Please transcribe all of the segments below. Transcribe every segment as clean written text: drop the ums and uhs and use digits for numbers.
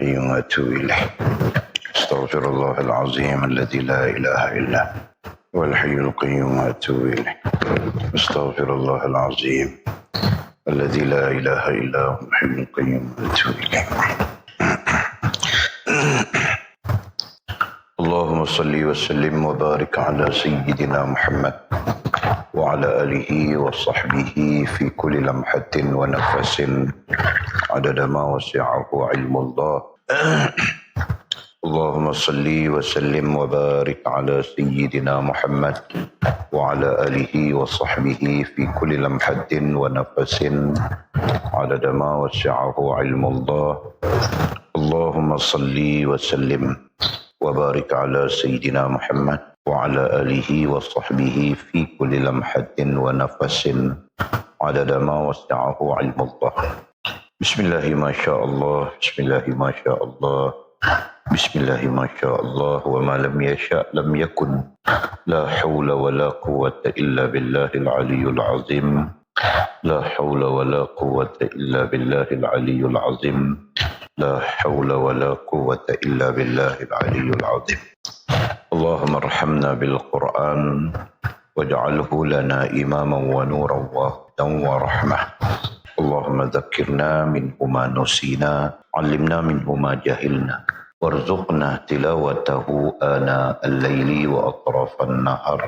الحي وأتوب إليه أستغفر الله العظيم الذي لا إله إلا هو الحي القيوم وأتوب إليه أستغفر الله العظيم الذي لا إله إلا هو الحي القيوم وأتوب إليه اللهم صل وسلم وبارك على سيدنا محمد وعلى آله وصحبه في كل لمحة ونفس عدد ما وسعه علم الله اللهم صل وسلم وبارك على سيدنا محمد وعلى آله وصحبه في كل لمحة ونفس عدد ما وسعه علم الله اللهم صل وسلم وبارك على سيدنا محمد وعلى آله وصحبه في كل لمحة ونفس عدد ما وسعه علم الله بسم الله ما شاء الله بسم الله ما شاء الله بسم الله ما شاء الله وما لم يشاء لم يكن لا حول ولا قوة إلا بالله العلي العظيم لا حول ولا قوة إلا بالله العلي العظيم لا حول ولا قوة إلا بالله العلي العظيم اللهم ارحمنا بالقرآن واجعله لنا إماما ونورا وهدى ورحمة اللهم ذكرنا منه ما نسينا علمنا منه ما جهلنا وارزقنا تلاوته آناء الليل وأطراف النهار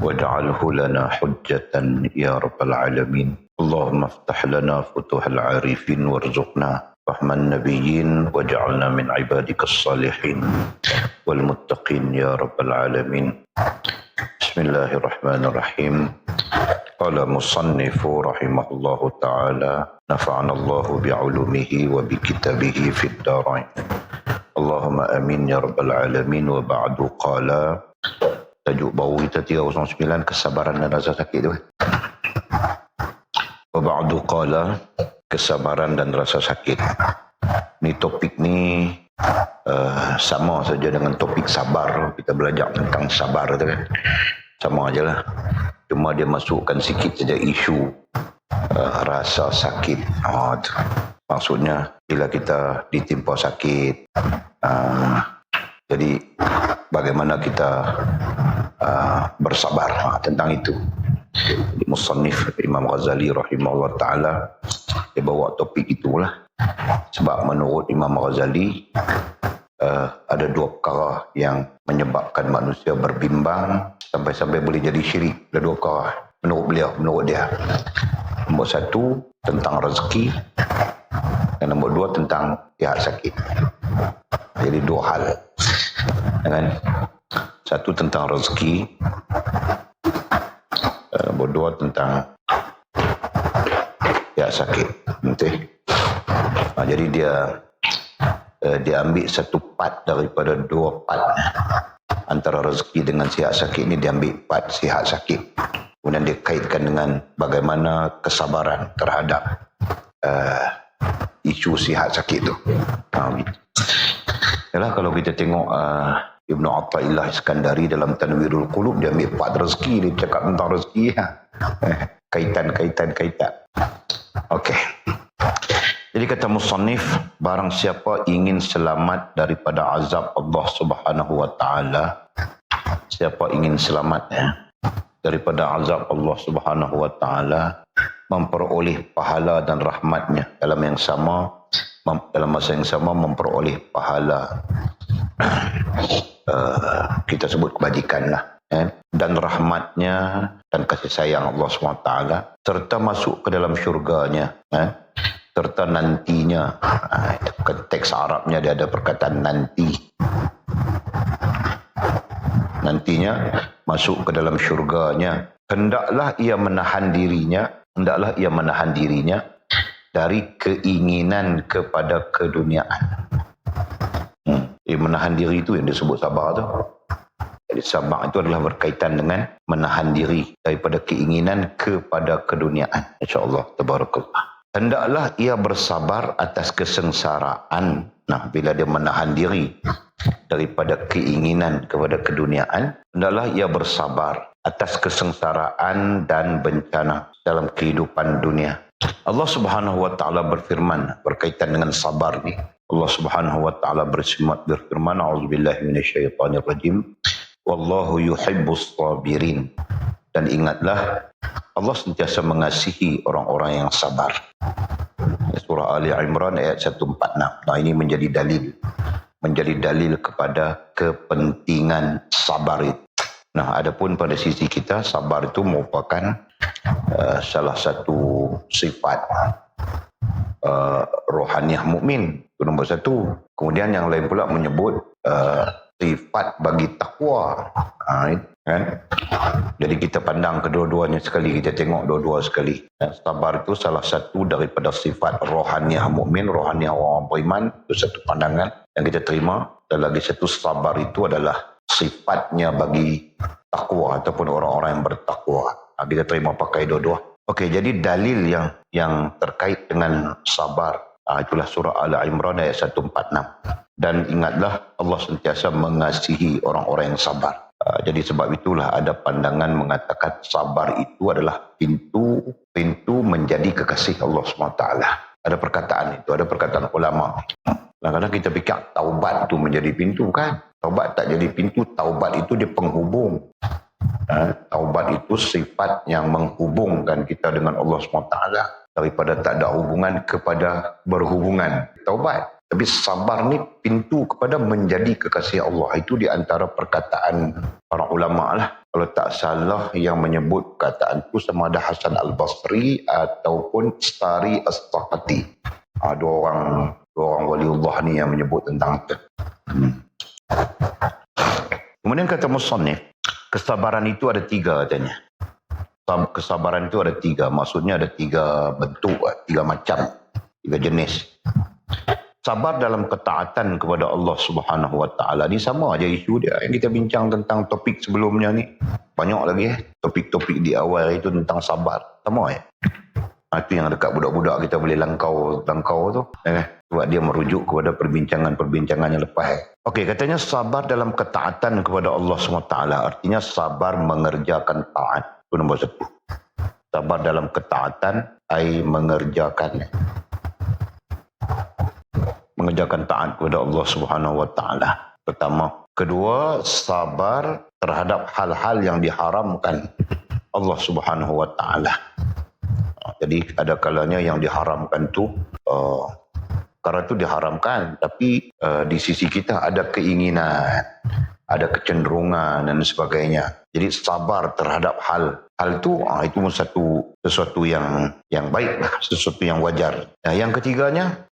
واجعله لنا حجة يا رب العالمين اللهم افتح لنا فتوح العارفين وارزقنا فهم النبيين واجعلنا من عبادك الصالحين والمتقين يا رب العالمين بسم الله الرحمن الرحيم قال مصنف رحمه الله تعالى نفعنا الله بعلومه وبكتابه في الدارين اللهم امين يا رب العالمين وبعد قال tajuk bau kita 309 kesabaran dan rasa sakit tu waba'du qala kesabaran dan rasa sakit ni topik ni sama saja dengan topik sabar kita belajar tentang sabar tu kan sama ajalah cuma dia masukkan sikit saja isu rasa sakit tu. Maksudnya bila kita ditimpa sakit jadi bagaimana kita bersabar tentang itu. Di Musannif Imam Ghazali rahimahullah ta'ala dia bawa topik itulah sebab menurut Imam Ghazali ada dua perkara yang menyebabkan manusia berbimbang sampai-sampai boleh jadi syirik. Ada dua perkara menurut beliau, menurut dia. Nombor satu tentang rezeki dan nombor dua tentang pihak sakit. Jadi dua hal kan? Satu tentang rezeki, nombor dua tentang pihak sakit. Jadi dia ambil satu part daripada dua part antara rezeki dengan sihat sakit ni, dia ambil part sihat sakit kemudian dia kaitkan dengan bagaimana kesabaran terhadap isu sihat sakit tu. Yalah, kalau kita tengok Ibnu Athaillah Iskandari dalam Tanwirul Qulub dia ambil part rezeki, dia cakap tentang rezeki kaitan. Okey. Jadi kata musannif, barang siapa ingin selamat daripada azab Allah Subhanahu wa taala, siapa ingin selamat daripada azab Allah Subhanahu wa taala, memperoleh pahala dan rahmatnya dalam masa yang sama memperoleh pahala kita sebut kebajikan lah dan rahmatnya dan kasih sayang Allah SWT serta masuk ke dalam syurganya serta nantinya. Teks Arabnya dia ada perkataan nantinya masuk ke dalam syurganya. Hendaklah ia menahan dirinya dari keinginan kepada keduniaan. Menahan diri itu yang disebut sabar tu. Jadi sabar itu adalah berkaitan dengan menahan diri daripada keinginan kepada keduniaan. InsyaAllah tabarakallah. Hendaklah ia bersabar atas kesengsaraan. Bila dia menahan diri daripada keinginan kepada keduniaan, hendaklah ia bersabar atas kesengsaraan dan bencana dalam kehidupan dunia. Allah Subhanahu wa taala berfirman berkaitan dengan sabar ni. Allah Subhanahu wa taala berfirman, "A'udzubillahi minasyaitonirrajim. Wallahu yuhibbus sabirin." Dan ingatlah, Allah sentiasa mengasihi orang-orang yang sabar. Surah Ali Imran ayat 146. Nah, ini menjadi dalil kepada kepentingan sabar itu. Nah, adapun pada sisi kita, sabar itu merupakan salah satu sifat rohaniah mukmin, itu nombor satu. Kemudian yang lain pula menyebut sifat bagi takwa, kan? Jadi kita pandang kedua-duanya sekali, kita tengok dua-dua sekali. Sabar itu salah satu daripada sifat rohaniah mukmin, rohaniah orang beriman, itu satu pandangan yang kita terima. Dan lagi satu, sabar itu adalah sifatnya bagi takwa ataupun orang-orang yang bertakwa. Kita terima pakai dua-dua. Okey, jadi dalil yang terkait dengan sabar, itulah surah Al-Imran ayat 146. Dan ingatlah, Allah sentiasa mengasihi orang-orang yang sabar. Jadi sebab itulah ada pandangan mengatakan sabar itu adalah pintu menjadi kekasih Allah SWT. Ada perkataan itu, ada perkataan ulama. Kadang-kadang kita fikir taubat itu menjadi pintu, kan? Taubat tak jadi pintu, taubat itu dia penghubung. Taubat itu sifat yang menghubungkan kita dengan Allah SWT, daripada tak ada hubungan kepada berhubungan. Taubat. Tapi sabar ni pintu kepada menjadi kekasih Allah. Itu di antara perkataan para ulama lah. Kalau tak salah yang menyebut perkataan itu sama ada Hasan Al-Basri ataupun Stari As-Saqati. Dua orang waliullah ni yang menyebut tentang itu. Kemudian kata musannif, kesabaran itu ada tiga katanya. Kesabaran itu ada tiga. Maksudnya ada tiga bentuk, tiga macam, tiga jenis. Sabar dalam ketaatan kepada Allah Subhanahu wa taala ni sama aja isu dia yang kita bincang tentang topik sebelumnya ni. Banyak lagi topik-topik di awal itu tentang sabar. Sama ya. Itu yang dekat budak-budak kita boleh langkau tu. Sebab dia merujuk kepada perbincangan yang lepas. Okey, katanya sabar dalam ketaatan kepada Allah SWT. Artinya sabar mengerjakan taat. Itu nombor satu. Sabar dalam ketaatan mengerjakan taat kepada Allah Subhanahu wa taala. Pertama, kedua, sabar terhadap hal-hal yang diharamkan Allah Subhanahu wa taala. Jadi ada kalanya yang diharamkan tu perkara tu diharamkan, tapi di sisi kita ada keinginan, ada kecenderungan dan sebagainya. Jadi sabar terhadap hal itu sesuatu yang baik, sesuatu yang wajar. Yang ketiganya,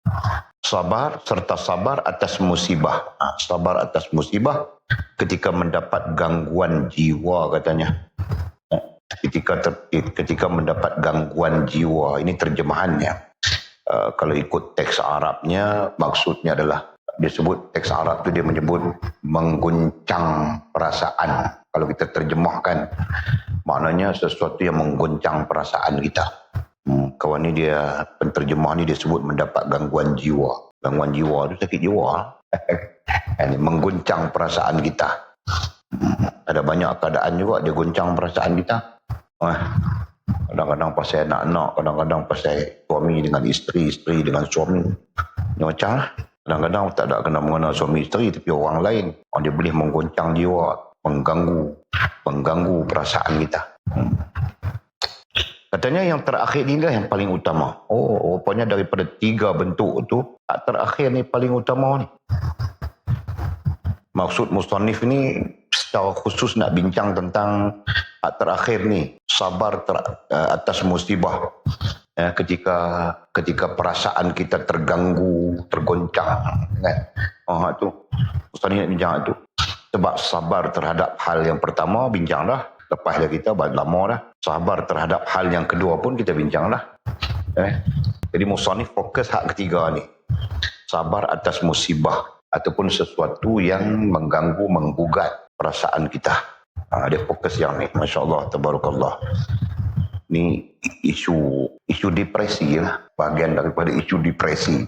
sabar serta sabar atas musibah. Sabar atas musibah ketika mendapat gangguan jiwa katanya. Ketika mendapat gangguan jiwa, ini terjemahannya. Kalau ikut teks Arabnya, maksudnya adalah dia sebut, teks Arab tu dia menyebut mengguncang perasaan. Kalau kita terjemahkan, maknanya sesuatu yang mengguncang perasaan kita. Kawan ni dia, penterjemah ni dia sebut mendapat gangguan jiwa. Gangguan jiwa tu sakit jiwa. Mengguncang perasaan kita. Ada banyak keadaan juga dia guncang perasaan kita. Kadang-kadang pasal anak-anak, kadang-kadang pasal suami dengan isteri, isteri dengan suami. Dia macam lah. Kadang-kadang tak ada kena mengenal suami isteri, tapi orang lain. Dia boleh mengguncang jiwa, mengganggu perasaan kita. Katanya yang terakhir ni lah yang paling utama. Rupanya daripada tiga bentuk tu, terakhir ni paling utama ni. Maksud musannif ni secara khusus nak bincang tentang terakhir ni, sabar atas musibah. Ketika perasaan kita terganggu, tergoncang, kan? Tu musannif nak bincang tu. Sebab sabar terhadap hal yang pertama bincang dah, lepas dah kita lama dah. Sabar terhadap hal yang kedua pun kita bincang dah. Jadi musannif fokus hak ketiga ni, sabar atas musibah ataupun sesuatu yang mengganggu, menggugat perasaan kita. Dia fokus yang ni. Masya Allah, tabarakallah. Ni isu depresi lah. Bahagian daripada isu depresi.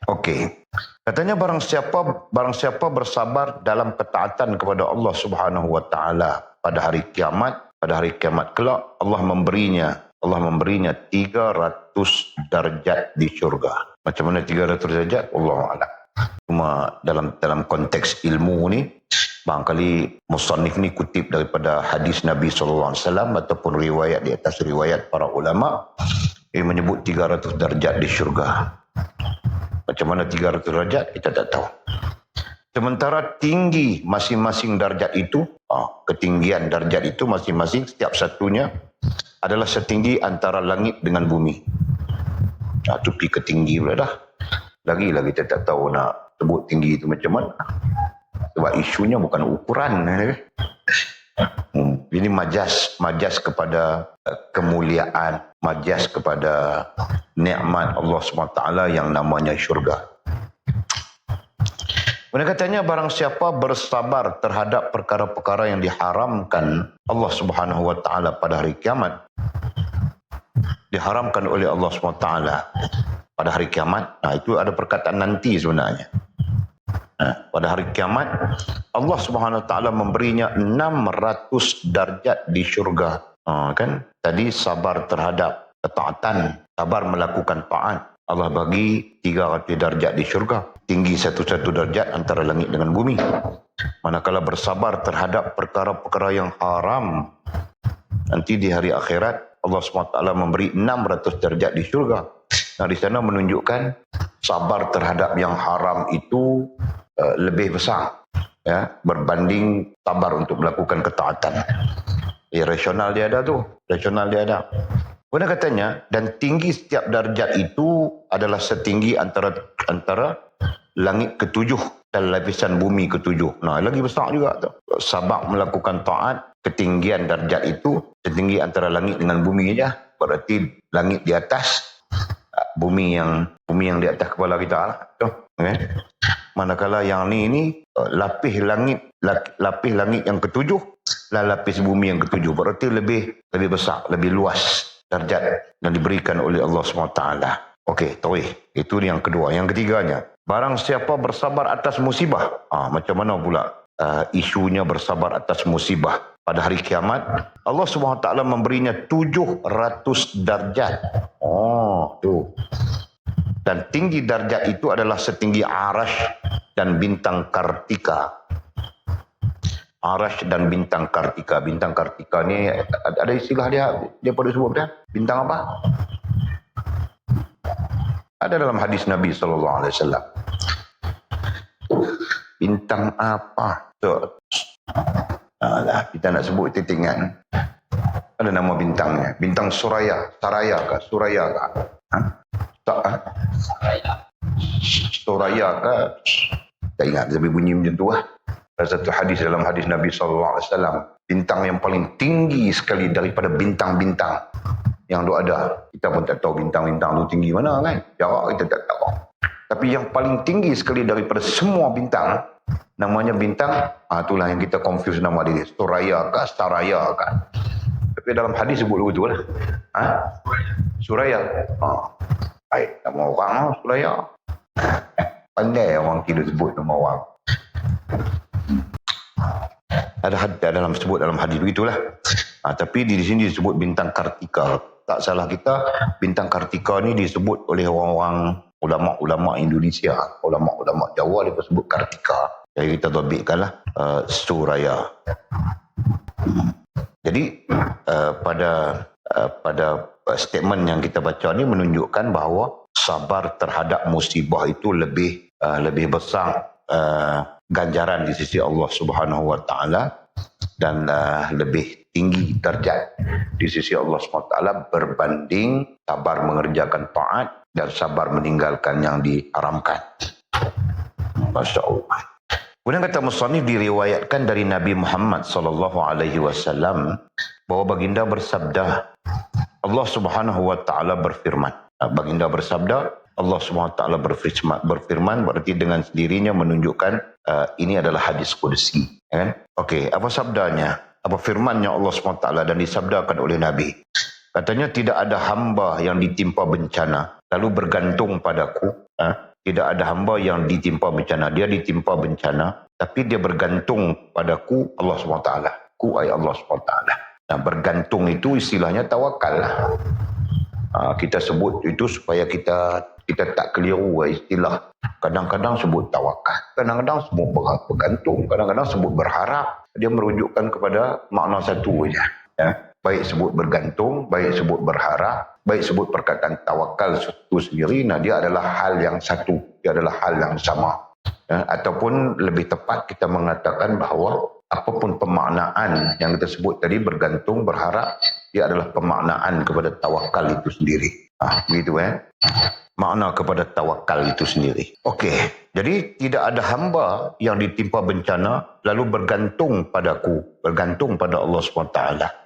Okey. Katanya barang siapa bersabar dalam ketaatan kepada Allah Subhanahu wa taala pada hari kiamat kelak, Allah memberinya Allah memberinya 300 darjat di syurga. Macam mana 300 darjat? Allahu a'lam. Cuma dalam konteks ilmu ni, barangkali musannif ni kutip daripada hadis Nabi SAW ataupun riwayat di atas riwayat para ulama yang menyebut 300 darjat di syurga. Macam mana 300 darjat? Kita tak tahu. Sementara tinggi masing-masing darjat itu, ketinggian darjat itu masing-masing setiap satunya adalah setinggi antara langit dengan bumi. Itu pergi ke tinggi pula dah. Lagi kita tak tahu nak sebut tinggi itu macam mana. Sebab isunya bukan ukuran. Ini majas kepada kemuliaan, majas kepada nikmat Allah SWT yang namanya syurga. Kemudian katanya, barang siapa bersabar terhadap perkara-perkara yang diharamkan Allah Subhanahu wa taala pada hari kiamat, diharamkan oleh Allah SWT pada hari kiamat. Itu ada perkataan nanti sebenarnya. Pada hari kiamat Allah Subhanahu wa taala memberinya 600 darjat di syurga. Kan tadi sabar terhadap ketaatan, sabar melakukan taat, Allah bagi 300 darjat di syurga, tinggi satu-satu darjat antara langit dengan bumi. Manakala bersabar terhadap perkara-perkara yang haram, nanti di hari akhirat Allah SWT memberi 600 darjat di syurga. Di sana menunjukkan sabar terhadap yang haram itu lebih besar, ya, berbanding sabar untuk melakukan ketaatan. Rasional dia ada tu, rasional dia ada. Kemudian katanya, dan tinggi setiap darjat itu adalah setinggi antara langit ketujuh dan lapisan bumi ketujuh. Lagi besar juga tu. Sabar melakukan taat, ketinggian darjat itu setinggi antara langit dengan bumi aja. Berarti langit di atas, bumi yang di atas kepala kita lah. Okay. Manakala yang ini lapis langit yang ketujuh dan lapis bumi yang ketujuh. Berarti lebih besar, lebih luas darjat yang diberikan oleh Allah SWT. Okey, tauhid. Itu yang kedua. Yang ketiganya, barang siapa bersabar atas musibah. Macam mana pula isunya bersabar atas musibah? Pada hari kiamat, Allah SWT memberinya 700 darjat. Tu. Dan tinggi darjat itu adalah setinggi Arash dan bintang Kartika. Arash dan bintang Kartika. Bintang Kartika ni ada istilah dia pada sebut dia. Bintang apa? Ada dalam hadis Nabi SAW. Bintang apa? Kita nak sebut kita ingat. Ada nama bintangnya. Bintang Suraya. Saraya kah? Suraya kah? Suraya kah? Tak ingat. Tapi bunyi macam tu lah. Ada satu hadis dalam hadis Nabi SAW. Bintang yang paling tinggi sekali daripada bintang-bintang yang ada. Kita pun tak tahu bintang-bintang tu tinggi mana kan. Jarak kita tak tahu. Tapi yang paling tinggi sekali daripada semua bintang, namanya bintang, itulah yang kita confuse nama dia. Suraya kah? Saraya kah? Tapi dalam hadis sebut betul lah. Suraya. Baik, nama orang Suraya. Pandai orang kira sebut nama orang. Ada dalam hadis begitulah. Tapi di sini disebut bintang Kartika. Tak salah kita, bintang Kartika ni disebut oleh orang-orang ulama-ulama Indonesia, ulama-ulama Jawa dia sebut Kartika. Jadi kita tabikkanlah Suraya. Jadi pada statement yang kita baca ni menunjukkan bahawa sabar terhadap musibah itu lebih besar ganjaran di sisi Allah Subhanahu wa taala dan lebih tinggi darjat di sisi Allah Subhanahu wa taala berbanding sabar mengerjakan taat dan sabar meninggalkan yang diharamkan. Masya-Allah. Kemudian kata musannif, diriwayatkan dari Nabi Muhammad sallallahu alaihi wasallam bahwa baginda bersabda, Allah Subhanahu wa taala berfirman. Baginda bersabda, Allah SWT berfirman, berarti dengan sendirinya menunjukkan ini adalah hadis qudsi. Kan? Okey, apa sabdanya? Apa firmannya Allah SWT dan disabdakan oleh Nabi? Katanya, tidak ada hamba yang ditimpa bencana lalu bergantung padaku. Tidak ada hamba yang ditimpa bencana. Dia ditimpa bencana, tapi dia bergantung padaku, Allah SWT. Ku ay Allah SWT. Nah, bergantung itu istilahnya tawakal lah. Kita sebut itu supaya kita tak keliru istilah. Kadang-kadang sebut tawakal, kadang-kadang sebut bergantung, kadang-kadang sebut berharap. Dia merujukkan kepada makna satu saja. Ya. Baik sebut bergantung, baik sebut berharap, baik sebut perkataan tawakal itu sendiri, nah dia adalah hal yang satu, dia adalah hal yang sama. Ya. Ataupun lebih tepat kita mengatakan bahawa apapun pemaknaan yang kita sebut tadi, bergantung, berharap, dia adalah pemaknaan kepada tawakal itu sendiri. Begitu makna kepada tawakal itu sendiri. Okey, jadi tidak ada hamba yang ditimpa bencana lalu bergantung padaku, bergantung pada Allah SWT.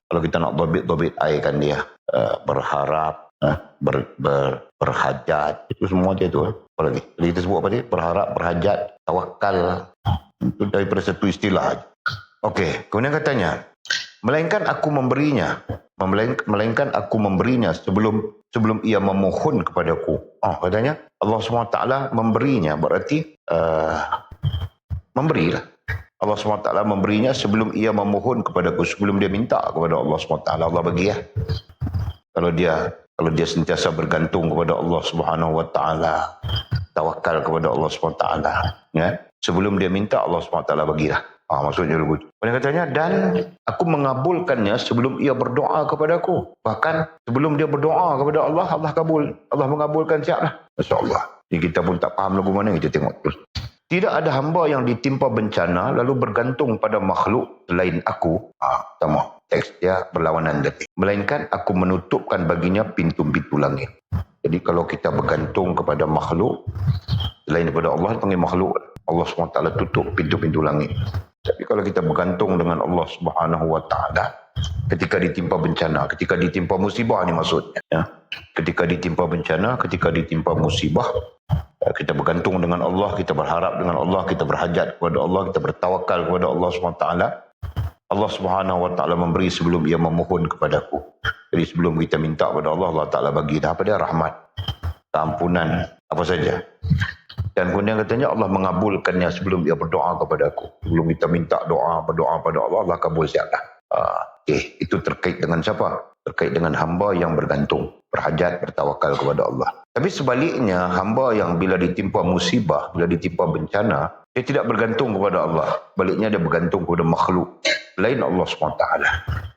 Kalau kita nak dobit airkan dia, berharap, berhajat, itu semua dia tu. Apa lagi? Jadi kita sebut apa dia? Berharap, berhajat, tawakal. Itu daripada satu istilah. Okey, kemudian katanya, melainkan aku memberinya sebelum ia memohon kepadaku. Katanya Allah SWT memberinya, berarti memberilah. Allah SWT memberinya sebelum ia memohon kepadaku, sebelum dia minta kepada Allah SWT. Allah bagi ya. Kalau dia sentiasa bergantung kepada Allah SWT, tawakal kepada Allah SWT, ya, sebelum dia minta Allah SWT bagilah. Maksudnya begitu. Kemudian katanya, dan aku mengabulkannya sebelum ia berdoa kepadaku. Bahkan sebelum dia berdoa kepada Allah, Allah kabul. Allah mengabulkan siaplah. Masya-Allah. Jadi kita pun tak faham lagu mana, kita tengok terus. Tidak ada hamba yang ditimpa bencana lalu bergantung pada makhluk selain aku. Sama. Teks dia berlawanan tadi. Melainkan aku menutupkan baginya pintu-pintu langit. Jadi kalau kita bergantung kepada makhluk selain daripada Allah, panggil makhluk. Allah SWT tutup pintu-pintu langit. Tapi kalau kita bergantung dengan Allah SWT, ketika ditimpa bencana, ketika ditimpa musibah ni maksudnya, ya. Ketika ditimpa bencana, ketika ditimpa musibah, kita bergantung dengan Allah, kita berharap dengan Allah, kita berhajat kepada Allah, kita bertawakal kepada Allah SWT. Allah SWT memberi sebelum ia memohon kepadaku. Jadi sebelum kita minta kepada Allah, Allah Ta'ala bagi dah apa dia? Rahmat, keampunan, apa saja. Dan kemudian katanya Allah mengabulkannya sebelum dia berdoa kepada aku. Sebelum kita minta berdoa pada Allah, Allah kabul siaplah. Itu terkait dengan siapa? Terkait dengan hamba yang bergantung, berhajat, bertawakal kepada Allah. Tapi sebaliknya, hamba yang bila ditimpa musibah, bila ditimpa bencana, dia tidak bergantung kepada Allah. Baliknya dia bergantung kepada makhluk lain Allah SWT.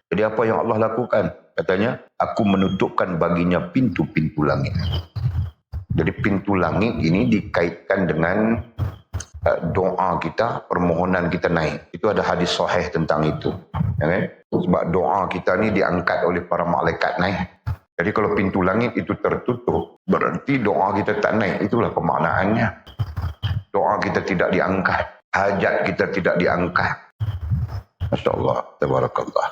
Jadi apa yang Allah lakukan? Katanya, aku menutupkan baginya pintu-pintu langit. Jadi pintu langit ini dikaitkan dengan doa kita, permohonan kita naik. Itu ada hadis sahih tentang itu. Ya, sebab doa kita ni diangkat oleh para malaikat naik. Jadi kalau pintu langit itu tertutup, berarti doa kita tak naik. Itulah pemaknaannya. Doa kita tidak diangkat. Hajat kita tidak diangkat. Masya Allah. Tabarakallah.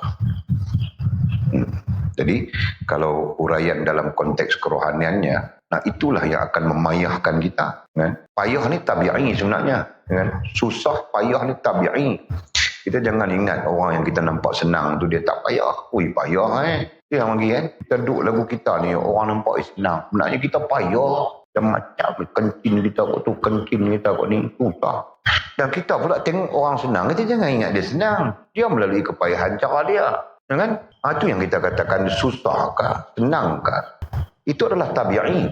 Jadi kalau huraian dalam konteks kerohaniannya, nah itulah yang akan memayahkan kita. Kan? Payah ni tabi'i sebenarnya. Kan? Susah, payah ni tabi'i. Kita jangan ingat orang yang kita nampak senang tu dia tak payah. Ui payah Dia lagi kan. Kita duduk lagu kita ni, orang nampak senang. Sebenarnya kita payah. Macam kencing kita kot tu, kencing kita kot ni. Susah. Dan kita pula tengok orang senang, kita jangan ingat dia senang. Dia melalui kepayahan cara dia. Kan? Itu yang kita katakan susahkah, senangkah. Itu adalah tabi'i.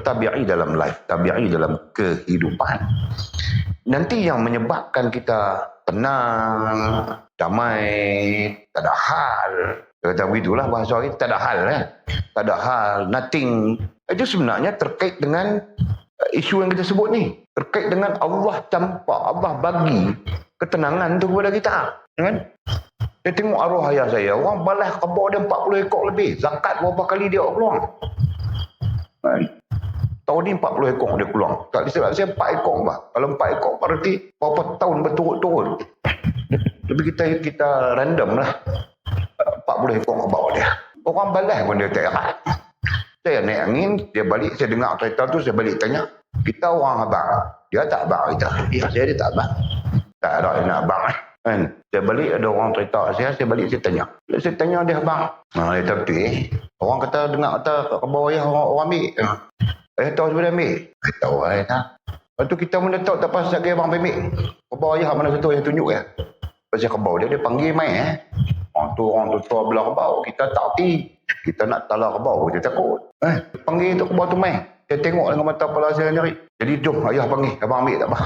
Tabi'i dalam life, tabi'i dalam kehidupan. Nanti yang menyebabkan kita tenang, damai, tak ada hal. Kata begitulah bahasa kita, tak ada hal. Tak ada hal, nothing. Itu sebenarnya terkait dengan isu yang kita sebut ni. Terkait dengan Allah campak, Allah bagi ketenangan tu kepada kita. Kan? Saya tengok arwah ayah saya, orang balas kebau dia 40 ekor lebih. Zakat berapa kali dia keluar? Tahun ni 40 ekor dia keluar. Tak silap saya 4 ekor. Kalau 4 ekor berarti berapa tahun berturut-turut. Tapi kita random lah. 40 ekor kebau dia. Orang balas pun dia tak erat. Saya naik angin, dia balik, saya dengar cerita tu, saya balik tanya. Kita orang abang. Dia tak abang kita. Ya, saya dia tak abang. Tak ada yang nak abang kan. Saya balik ada orang cerita saya balik saya tanya. Saya tanya dia abang. Dia kata betul Orang kata dengar kata ke bawah ya orang ambil. Tahu sebenarnya ambil. Tahu tak. Lepas tu kita pun dah tahu tak pasal lagi abang ambil. Ke bawah ya mana satu yang tunjuk ya. Pasal ke bawah dia panggil mai Tu orang tu tua belah kerbau, kita tak pergi. Kita nak talar kerbau, kita takut. Panggil tu kerbau tu main. Dia tengok dengan mata kepala saya nyari. Jadi jom ayah panggil, abang ambil tak apa.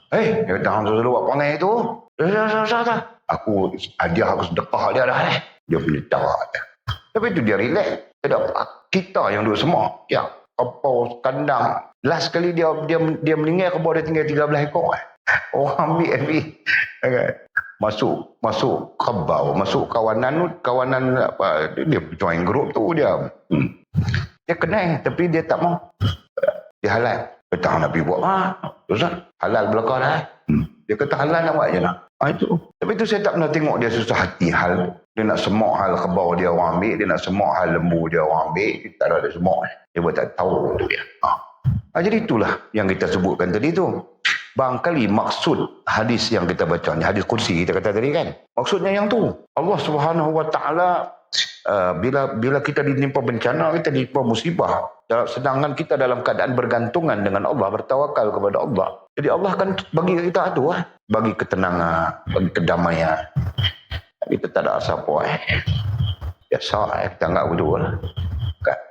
Dia kata hang dulu buat panggil tu. Dah. Aku hadiah aku sedekah dia dah. Dia punya cara. Tapi tu dia relax. Kita yang duduk semua. Ya, kerbau kandang. Last kali dia meninggal kerbau dia tinggal 13 ekor. Orang ambil. Masuk kerbau, masuk kawanan apa, dia join group tu dia. Dia kenal tapi dia tak mau. Dia halal. Kata nak pergi buat Ustaz, halal belakang dah. Dia kata halal nak buat je nak. Itu. Tapi tu saya tak pernah tengok dia susah hati hal. Dia nak semok hal kerbau dia orang ambil, dia nak semok hal lembu dia orang ambil, kita tak ada semok. Dia buat tak tahu tu dia. Jadi itulah yang kita sebutkan tadi tu. Barangkali maksud hadis yang kita baca ni, hadis kursi kita kata tadi kan. Maksudnya yang tu. Allah Subhanahu Wa Taala bila kita ditimpa bencana, kita ditimpa musibah, sedangkan kita dalam keadaan bergantungan dengan Allah, bertawakal kepada Allah. Jadi Allah akan bagi kita tu bagi ketenangan, bagi kedamaian. Kita tak ada apa-apa biasa kita anggap betul lah.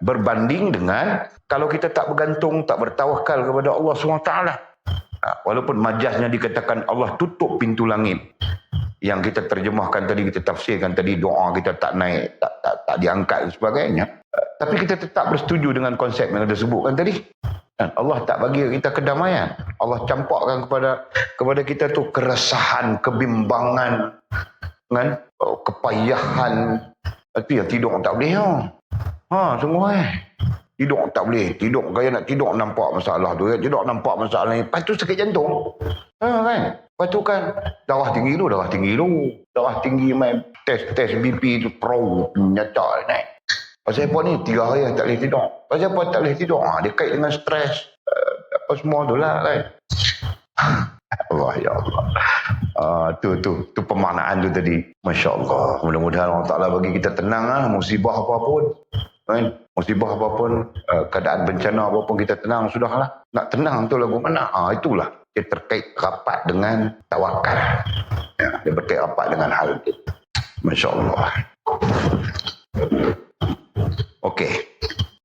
Berbanding dengan kalau kita tak bergantung, tak bertawakal kepada Allah SWT. Walaupun majaznya dikatakan Allah tutup pintu langit, yang kita terjemahkan tadi, kita tafsirkan tadi, doa kita tak naik, tak diangkat dan sebagainya, tapi kita tetap bersetuju dengan konsep yang kita sebutkan tadi. Allah tak bagi kita kedamaian. Allah campakkan kepada kita tu keresahan, kebimbangan, kan, kepayahan. Itu yang tidur tak boleh. Semua tidur tak boleh. Tidur gaya nak tidur nampak masalah tu. Tidur nampak masalah ni. Lepas tu sakit jantung. Kan? Lepas tu kan darah tinggi lu. Darah tinggi main test BP tu pro nyata naik. Pasal apa ni 3 hari tak boleh tidur. Pasal apa tak boleh tidur? Dia kait dengan stres. Apa semua tu lah kan. Allah ya Allah. Tu pemaknaan tu tadi. Masya Allah. Mudah-mudahan Allah Ta'ala bagi kita tenang musibah apapun. Kan? Musibah apapun, keadaan bencana apapun kita tenang sudahlah. Nak tenang tu lagu mana? Itulah. Dia terkait rapat dengan tawakal. Dia berkait rapat dengan hal itu. Masya Allah. Okey.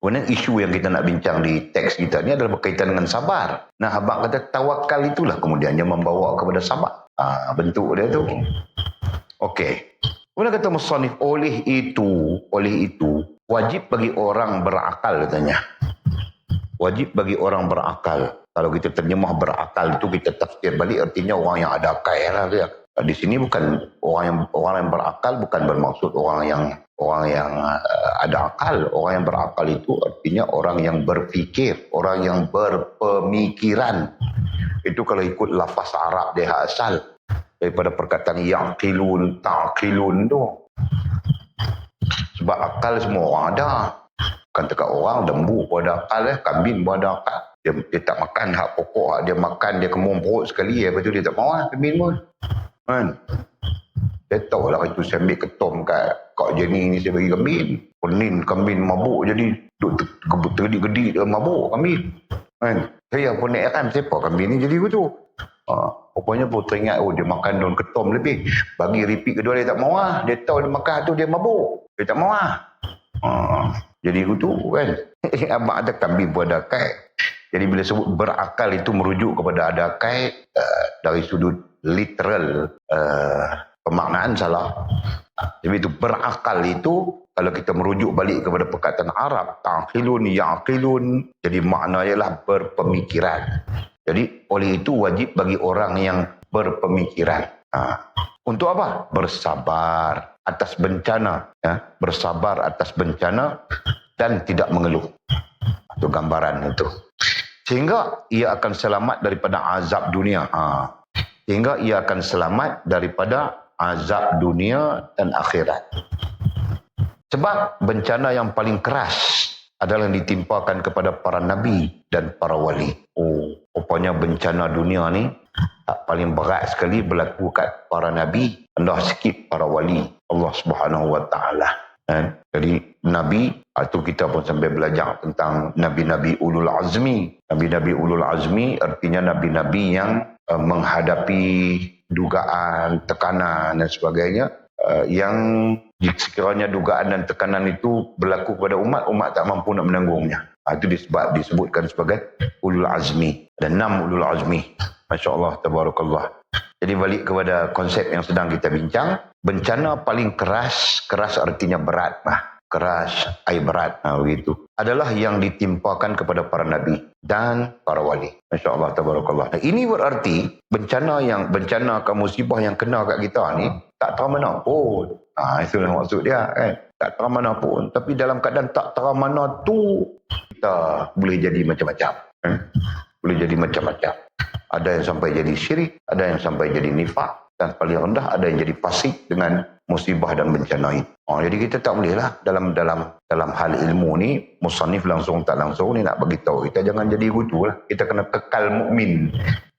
Kemudian isu yang kita nak bincang di teks kita ni adalah berkaitan dengan sabar. Nah, abang kata tawakal itulah kemudian yang membawa kepada sabar. Bentuk dia tu. Okey. Kemudian kata musannif, oleh itu wajib bagi orang berakal katanya. Wajib bagi orang berakal. Kalau kita terjemah berakal itu kita tafsir balik artinya orang yang ada akal lah dia. Di sini bukan orang yang berakal bukan bermaksud orang yang ada akal. Orang yang berakal itu artinya orang yang berfikir, orang yang berpemikiran. Itu kalau ikut lafaz Arab dia asal daripada perkataan yaqilun, taqilun tu. Sebab akal semua orang ada. Bukan dekat orang, lembu pun ada akal, kambing pun ada akal. Dia tak makan hak pokok, hak dia makan, dia kemung perut sekali, lepas tu dia tak mahu kambing pun. Kan? Saya tahu lah itu saya ambil ketom kat Kak Jenny ni, saya bagi kambing. Penin kambing mabuk jadi tergedik-gedik dia mabuk kambing. Kan? Saya pun nak heran siapa kambing ni jadi begitu. Rupanya pun teringat, dia makan daun ketom lebih. Bagi repeat kedua dia tak mahu Dia tahu dia makan tu dia mabuk. Dia tak mahu jadi begitu kan. Abang ada kambing pun ada akal. Jadi bila sebut berakal itu merujuk kepada ada akal dari sudut literal pemaknaan salah. Jadi itu berakal itu kalau kita merujuk balik kepada perkataan Arab taqilun yaqilun, jadi maknanya ialah berpemikiran. Jadi oleh itu wajib bagi orang yang berpemikiran. Untuk apa? Bersabar atas bencana, bersabar atas bencana dan tidak mengeluh. Itu gambaran itu. Sehingga ia akan selamat daripada azab dunia. Sehingga ia akan selamat daripada azab dunia dan akhirat. Sebab bencana yang paling keras adalah yang ditimpakan kepada para nabi dan para wali. Rupanya bencana dunia ni paling berat sekali berlaku kat para nabi, rendah sikit para wali Allah Subhanahu Wa Taala. Jadi nabi itu kita pun sampai belajar tentang nabi-nabi ulul azmi. Nabi-nabi ulul azmi artinya nabi-nabi yang menghadapi dugaan, tekanan dan sebagainya yang sekiranya dugaan dan tekanan itu berlaku kepada umat tak mampu nak menanggungnya. Itu disebutkan sebagai ulul azmi. Ada 6 ulul azmi. Masya Allah, tabarakallah. Jadi balik kepada konsep yang sedang kita bincang, bencana paling keras artinya berat lah. Keras, berat, begitu. Adalah yang ditimpakan kepada para nabi dan para wali. Masya Allah, tabarakallah. Nah, ini berarti bencana musibah yang kena kat kita ni, tak tahu mana pun. Itulah maksud dia kan. Tak tahu mana pun. Tapi dalam keadaan tak tahu mana tu, kita boleh jadi macam-macam. Boleh jadi macam-macam. Ada yang sampai jadi syirik, ada yang sampai jadi nifak. Dan paling rendah ada yang jadi fasik dengan musibah dan bencana ini. Jadi kita tak boleh lah dalam hal ilmu ni, musannif langsung tak langsung ni nak bagi tahu kita jangan jadi gitu lah. Kita kena kekal mukmin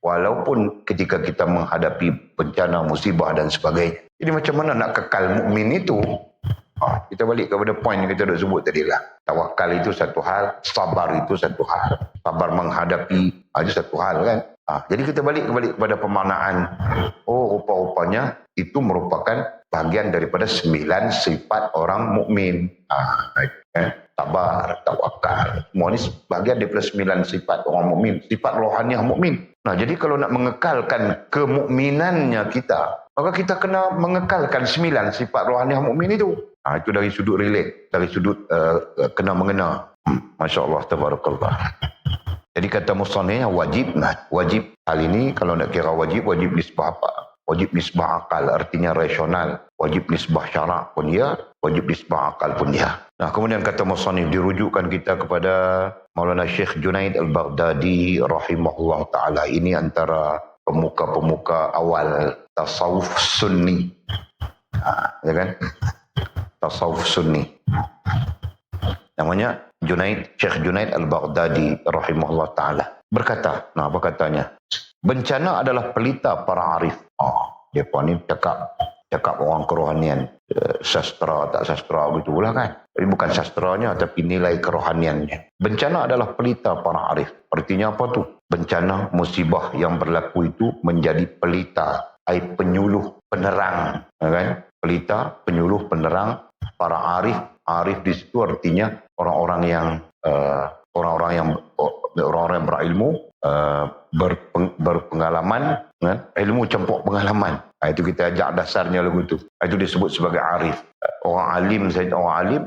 walaupun ketika kita menghadapi bencana, musibah dan sebagainya. Jadi macam mana nak kekal mukmin itu? Kita balik kepada poin yang kita dah sebut tadi lah. Tawakal itu satu hal, sabar itu satu hal. Sabar menghadapi itu satu hal kan. Jadi kita balik kepada pemaknaan. Rupa-rupanya itu merupakan bahagian daripada 9 sifat orang mukmin. Sabar, tawakal. Semua ni bahagian daripada 9 sifat orang mukmin, sifat rohaniah mukmin. Jadi kalau nak mengekalkan kemukminannya kita, maka kita kena mengekalkan 9 sifat rohaniah mukmin itu. Itu dari sudut relate, dari sudut kena mengena. Masya Allah, tabarakallah. Jadi kata musannifnya wajib. Hal ini kalau nak kira wajib nisbah apa? Wajib nisbah akal, artinya rasional. Wajib nisbah syarak pun dia, wajib nisbah akal pun dia. Kemudian kata musannif dirujukkan kita kepada Maulana Syekh Junaid Al-Baghdadi rahimahullah ta'ala. Ini antara pemuka-pemuka awal tasawuf sunni. Ya kan? Tasawuf sunni. Namanya Syekh Junaid Al-Baghdadi rahimahullah ta'ala. Berkata, apa katanya? Bencana adalah pelita para arif. Dia pun ni cakap orang kerohanian. Sastra, tak sastra begitulah kan. Tapi bukan sastranya, tapi nilai kerohaniannya. Bencana adalah pelita para arif. Artinya apa tu? Bencana, musibah yang berlaku itu menjadi pelita. Penyuluh, penerang. Kan? Pelita, penyuluh, penerang para arif. Arif di situ artinya orang-orang yang berilmu, berpengalaman, kan? Ilmu campur pengalaman. Itu kita ajak dasarnya lagu itu. Itu disebut sebagai arif. Orang alim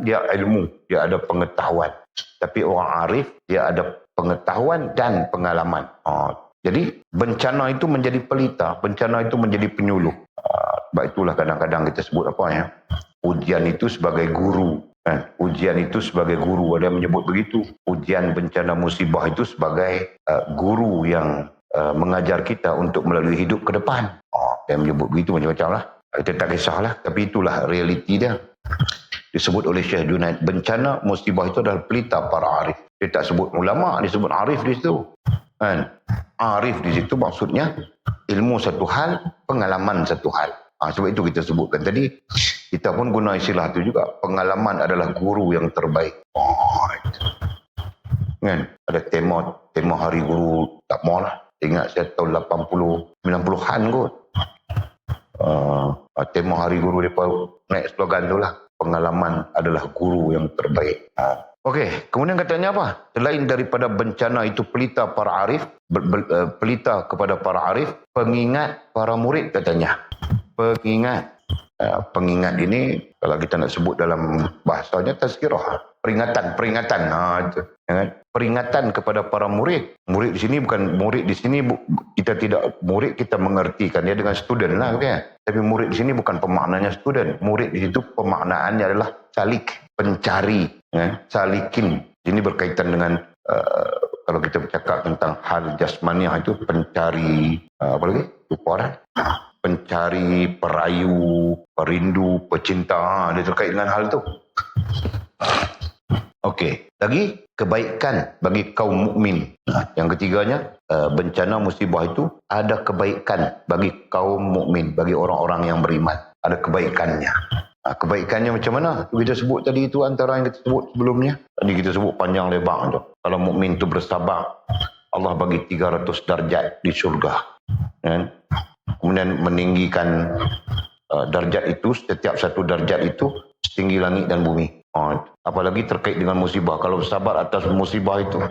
dia ilmu, dia ada pengetahuan. Tapi orang arif dia ada pengetahuan dan pengalaman. Jadi bencana itu menjadi pelita, bencana itu menjadi penyuluh. Sebab itulah kadang-kadang kita sebut apa ya? Ujian itu sebagai guru. Ujian itu sebagai guru, ada yang menyebut begitu. Ujian bencana musibah itu sebagai guru yang mengajar kita untuk melalui hidup ke depan. Yang menyebut begitu macam-macam lah. Kita tak kisahlah, tapi itulah realiti dia. Disebut oleh Syekh Junaid, bencana musibah itu adalah pelita para arif. Dia tak sebut ulama, dia sebut arif di situ. Arif di situ maksudnya ilmu satu hal, pengalaman satu hal. Sebab itu kita sebutkan tadi, kita pun guna istilah itu juga. Pengalaman adalah guru yang terbaik. Kan? Ada tema hari guru, tak mau lah. Ingat saya tahun 80, 90-an kot. Tema hari guru mereka naik slogan tu lah. Pengalaman adalah guru yang terbaik. Okey, kemudian katanya apa? Selain daripada bencana itu pelita para arif, pelita kepada para arif, pengingat para murid katanya. Pengingat ini kalau kita nak sebut dalam bahasanya tazkirah, peringatan itu, ya kan? Peringatan kepada para murid. Murid di sini bukan murid di sini kita tidak murid kita mengertikan dia dengan student lah, kan? Tapi murid di sini bukan pemaknanya student. Murid di situ pemaknaannya adalah salik, pencari, ya? Salikin. Ini berkaitan dengan kalau kita bercakap tentang hal jasmaniah itu pencari apa lagi? Lupa orang. Pencari, perayu, perindu, pecinta, dia terkait dengan hal itu. Okey, lagi kebaikan bagi kaum mukmin. Yang ketiganya, bencana musibah itu ada kebaikan bagi kaum mukmin, bagi orang-orang yang beriman. Ada kebaikannya. Kebaikannya macam mana? Kita sebut tadi itu antara yang kita sebut sebelumnya. Tadi kita sebut panjang lebar tu. Kalau mukmin itu bersabar, Allah bagi 300 darjat di syurga. Kan? Kemudian meninggikan darjat itu, setiap satu darjat itu setinggi langit dan bumi. Apalagi terkait dengan musibah. Kalau sabar atas musibah itu,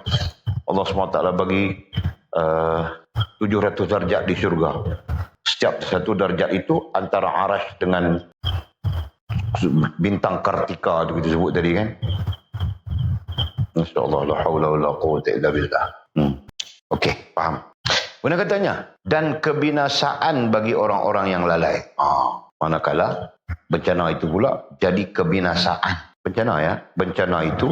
Allah SWT bagi 700 darjat di syurga. Setiap satu darjat itu antara arash dengan bintang Kartika itu kita sebut tadi kan. InsyaAllah la hawla wa la quwwata illa billah. Okey, faham. Kemudian katanya, dan kebinasaan bagi orang-orang yang lalai. Manakala bencana itu pula jadi kebinasaan. Bencana ya, bencana itu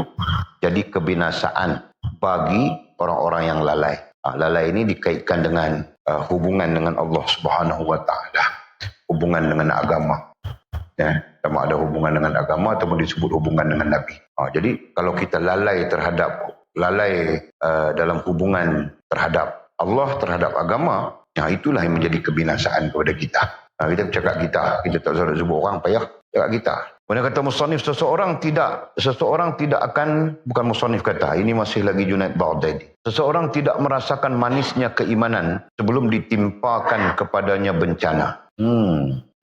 jadi kebinasaan bagi orang-orang yang lalai. Lalai ini dikaitkan dengan hubungan dengan Allah Subhanahu wa taala, hubungan dengan agama. Ya, sama ada hubungan dengan agama ataupun disebut hubungan dengan Nabi. Jadi kalau kita lalai dalam hubungan terhadap Allah, terhadap agama, itulah yang menjadi kebinasaan kepada kita. Kita cakap kita tak usah sebut orang, payah cakap kita. Kemudian kata musannif, seseorang tidak akan, bukan musannif kata, ini masih lagi Junaid Baghdadi. Seseorang tidak merasakan manisnya keimanan sebelum ditimpakan kepadanya bencana.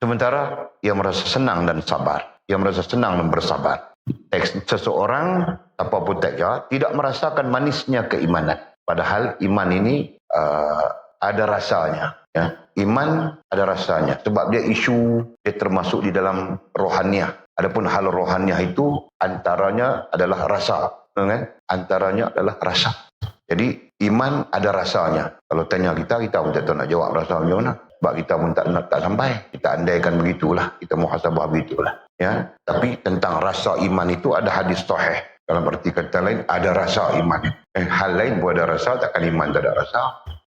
Sementara ia merasa senang dan sabar. Ia merasa senang dan bersabar. Teks seseorang, apapun teksnya, tidak merasakan manisnya keimanan. Padahal iman ini ada rasanya. Ya. Iman ada rasanya. Sebab dia termasuk di dalam rohaniah. Adapun hal rohaniah itu antaranya adalah rasa. Kan? Antaranya adalah rasa. Jadi iman ada rasanya. Kalau tanya kita pun tak tahu nak jawab rasa macam mana. Sebab kita pun tak sampai. Kita andaikan begitulah. Kita muhasabah begitulah. Ya. Tapi tentang rasa iman itu ada hadis sahih. Dalam arti kata lain, ada rasa iman. Hal lain pun ada rasa, takkan iman tak ada rasa.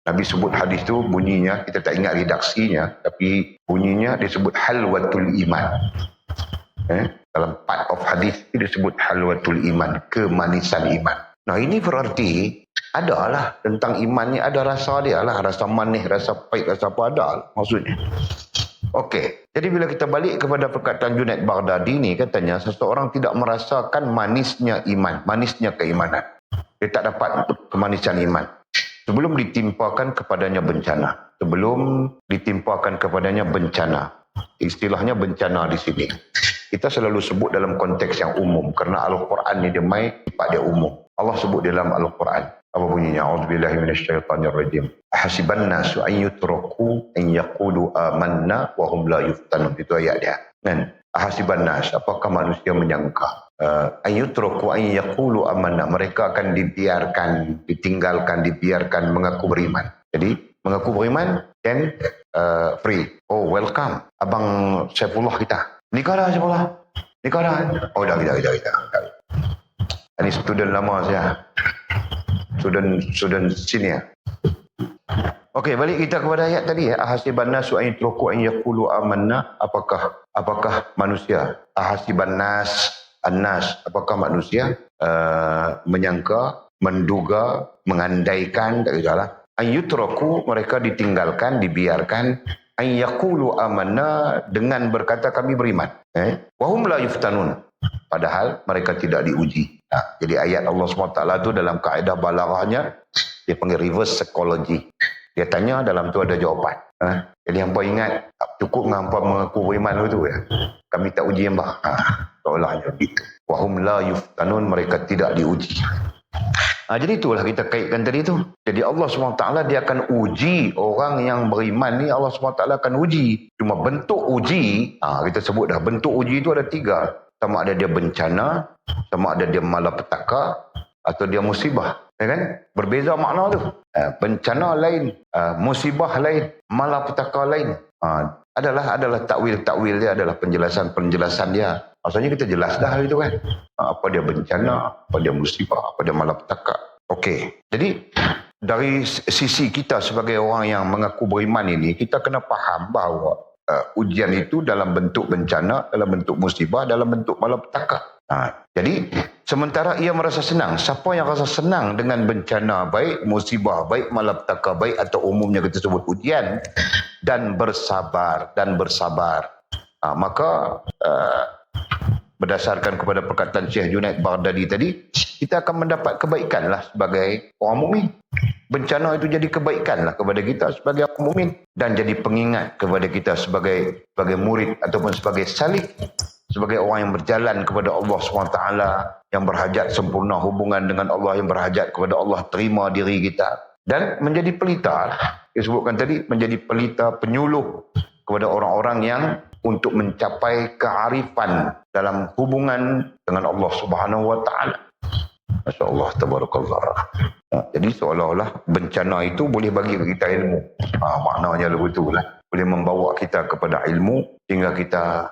Nabi sebut hadis tu bunyinya, kita tak ingat redaksinya, tapi bunyinya disebut halwatul iman. Dalam part of hadis itu disebut halwatul iman, kemanisan iman. Nah ini berarti adalah tentang iman ni ada rasa dia lah, rasa manis, rasa pahit, rasa apa ada lah, maksudnya. Okey, jadi bila kita balik kepada perkataan Junaid Baghdadi ni, katanya seseorang tidak merasakan manisnya iman, manisnya keimanan. Dia tak dapat kemanisan iman sebelum ditimpakan kepadanya bencana. Sebelum ditimpakan kepadanya bencana. Istilahnya bencana di sini kita selalu sebut dalam konteks yang umum, kerana Al-Quran ni dia main sifat dia umum. Allah sebut dalam Al-Quran, apa bunyinya? A'udzubillahi minasyaitanirrajim. Hasiban nasu an yutraku an yaqulu amanna wa hum la yuftanun. Itu ayat dia. Kan? Hasiban nas, apakah manusia menyangka an yutraku an yaqulu amanna, mereka akan dibiarkan, ditinggalkan, dibiarkan mengaku beriman. Jadi mengaku beriman then free. Oh, welcome Abang Saifullah kita. Nikah dah Saifullah. Nikah dah. Oh dah kita. Ini student lama saya. Student senior. Okey, balik kita kepada ayat tadi ya. Ahasiban nasu an yutruku an yaqulu amanna, apakah manusia? Ahasiban nas, annas, apakah manusia menyangka, menduga, mengandaikan, tak salah. An yutruku, mereka ditinggalkan, dibiarkan, an yaqulu amanna, dengan berkata kami beriman. Wa hum la yuftanun, padahal mereka tidak diuji. Jadi ayat Allah SWT tu dalam kaedah balaghahnya dia panggil reverse psychology. Dia tanya, dalam tu ada jawapan. Jadi hampa ingat, cukup dengan hampa mengaku beriman tu ya. Kami tak uji hamba. Seolahnya begitu. Wa hum la yuftanun, mereka tidak diuji. Jadi itulah kita kaitkan tadi tu. Jadi Allah SWT dia akan uji orang yang beriman ni. Allah SWT akan uji. Cuma bentuk uji, kita sebut dah, bentuk uji itu ada 3. Sama ada dia bencana, sama ada dia malapetaka, atau dia musibah. Ya kan? Berbeza makna tu. Bencana lain, musibah lain, malapetaka lain. Adalah takwil dia, adalah penjelasan dia. Maksudnya kita jelas dah itu kan. Apa dia bencana, apa dia musibah, apa dia malapetaka. Okey. Jadi dari sisi kita sebagai orang yang mengaku beriman ini, kita kena faham bahawa ujian itu dalam bentuk bencana, dalam bentuk musibah, dalam bentuk malapetaka. Jadi sementara ia merasa senang, siapa yang rasa senang dengan bencana, baik musibah, baik malapetaka, baik atau umumnya kita sebut ujian, dan bersabar, maka berdasarkan kepada perkataan Syekh Junaid Baghdadi tadi, kita akan mendapat kebaikan lah sebagai orang mukmin. Bencana itu jadi kebaikan lah kepada kita sebagai orang mukmin, dan jadi pengingat kepada kita sebagai murid ataupun sebagai salik, sebagai orang yang berjalan kepada Allah SWT, yang berhajat sempurna hubungan dengan Allah, yang berhajat kepada Allah terima diri kita, dan menjadi pelita lah. Disebutkan tadi, menjadi pelita, penyuluh kepada orang-orang yang untuk mencapai kearifan dalam hubungan dengan Allah Subhanahu Wa Taala. Masya Allah, tabarakallah. Jadi seolah-olah bencana itu boleh bagi kita ilmu. Maknanya begitulah. Boleh membawa kita kepada ilmu sehingga kita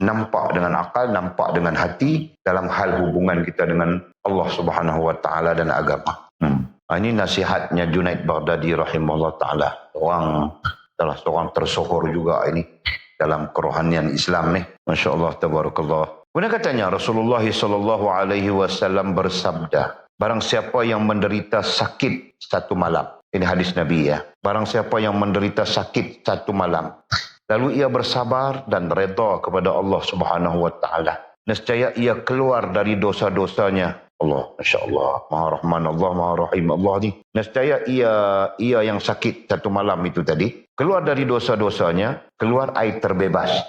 nampak dengan akal, nampak dengan hati dalam hal hubungan kita dengan Allah Subhanahu Wa Taala dan agama. Ini nasihatnya Junaid Baghdadi rahimahullah taala. Salah seorang tersohor juga ini dalam kerohanian Islam ni. Masya Allah, tabarakallah. Kemudian katanya Rasulullah SAW bersabda, barang siapa yang menderita sakit satu malam. Ini hadis Nabi ya. Barang siapa yang menderita sakit satu malam, lalu ia bersabar dan redha kepada Allah Subhanahu Wa Taala, nescaya ia keluar dari dosa-dosanya. Allah, Masya Allah, Maha Rahman Allah, Maha Rahim Allah ni. Nescaya ia yang sakit satu malam itu tadi, keluar dari dosa-dosanya, keluar air terbebas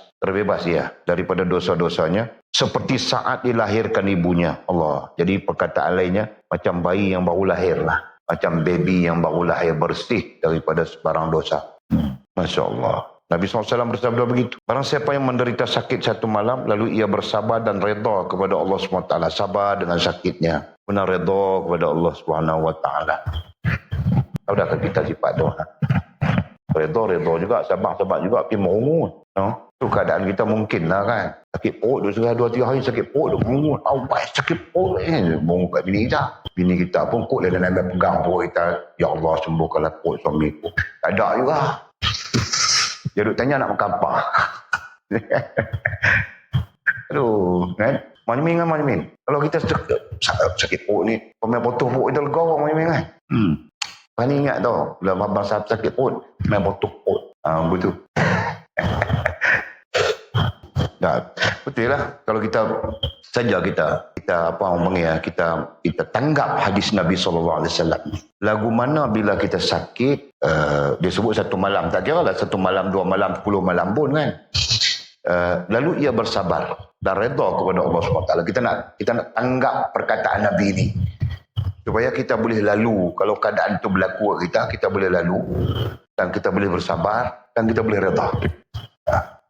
ya daripada dosa-dosanya, seperti saat dilahirkan ibunya. Allah, jadi perkataan lainnya, macam bayi yang baru lahir lah. Macam baby yang baru lahir, bersih daripada sebarang dosa. Masya Allah. Nabi SAW bersabda begitu. Barang siapa yang menderita sakit satu malam, lalu ia bersabar dan redha kepada Allah SWT. Sabar dengan sakitnya. Benar redha kepada Allah SWT. Adakah kita sifat tu? Redha juga, sabar juga, pergi merungut. Itu keadaan kita mungkin lah kan. Sakit perut, 2-3 hari sakit perut, merungut. Awal sakit perut ni. Merungut kat bini kita. Bini kita pun kot dia nak pegang perut kita. Ya Allah, sembuhkanlah perut suamiku. Tak ada juga. Dia duk tanya nak makan apa. Aduh, kan? Manyamin. Kalau kita sakit perut ni, pemain potong perut kita lega orang manyamin kan? Paling ingat tau, bila abang sakit perut, main potong perut. Betul. Betul lah. Kalau kita apa orang panggil, kita tanggap hadis Nabi SAW. Lagu mana bila kita sakit, dia sebut satu malam, tak kira lah 1 malam, 2 malam, 10 malam pun kan. Lalu ia bersabar dan redha kepada Allah SWT. Kita nak tanggap perkataan Nabi ini supaya kita boleh lalu. Kalau keadaan itu berlaku kita boleh lalu, dan kita boleh bersabar, dan kita boleh redha.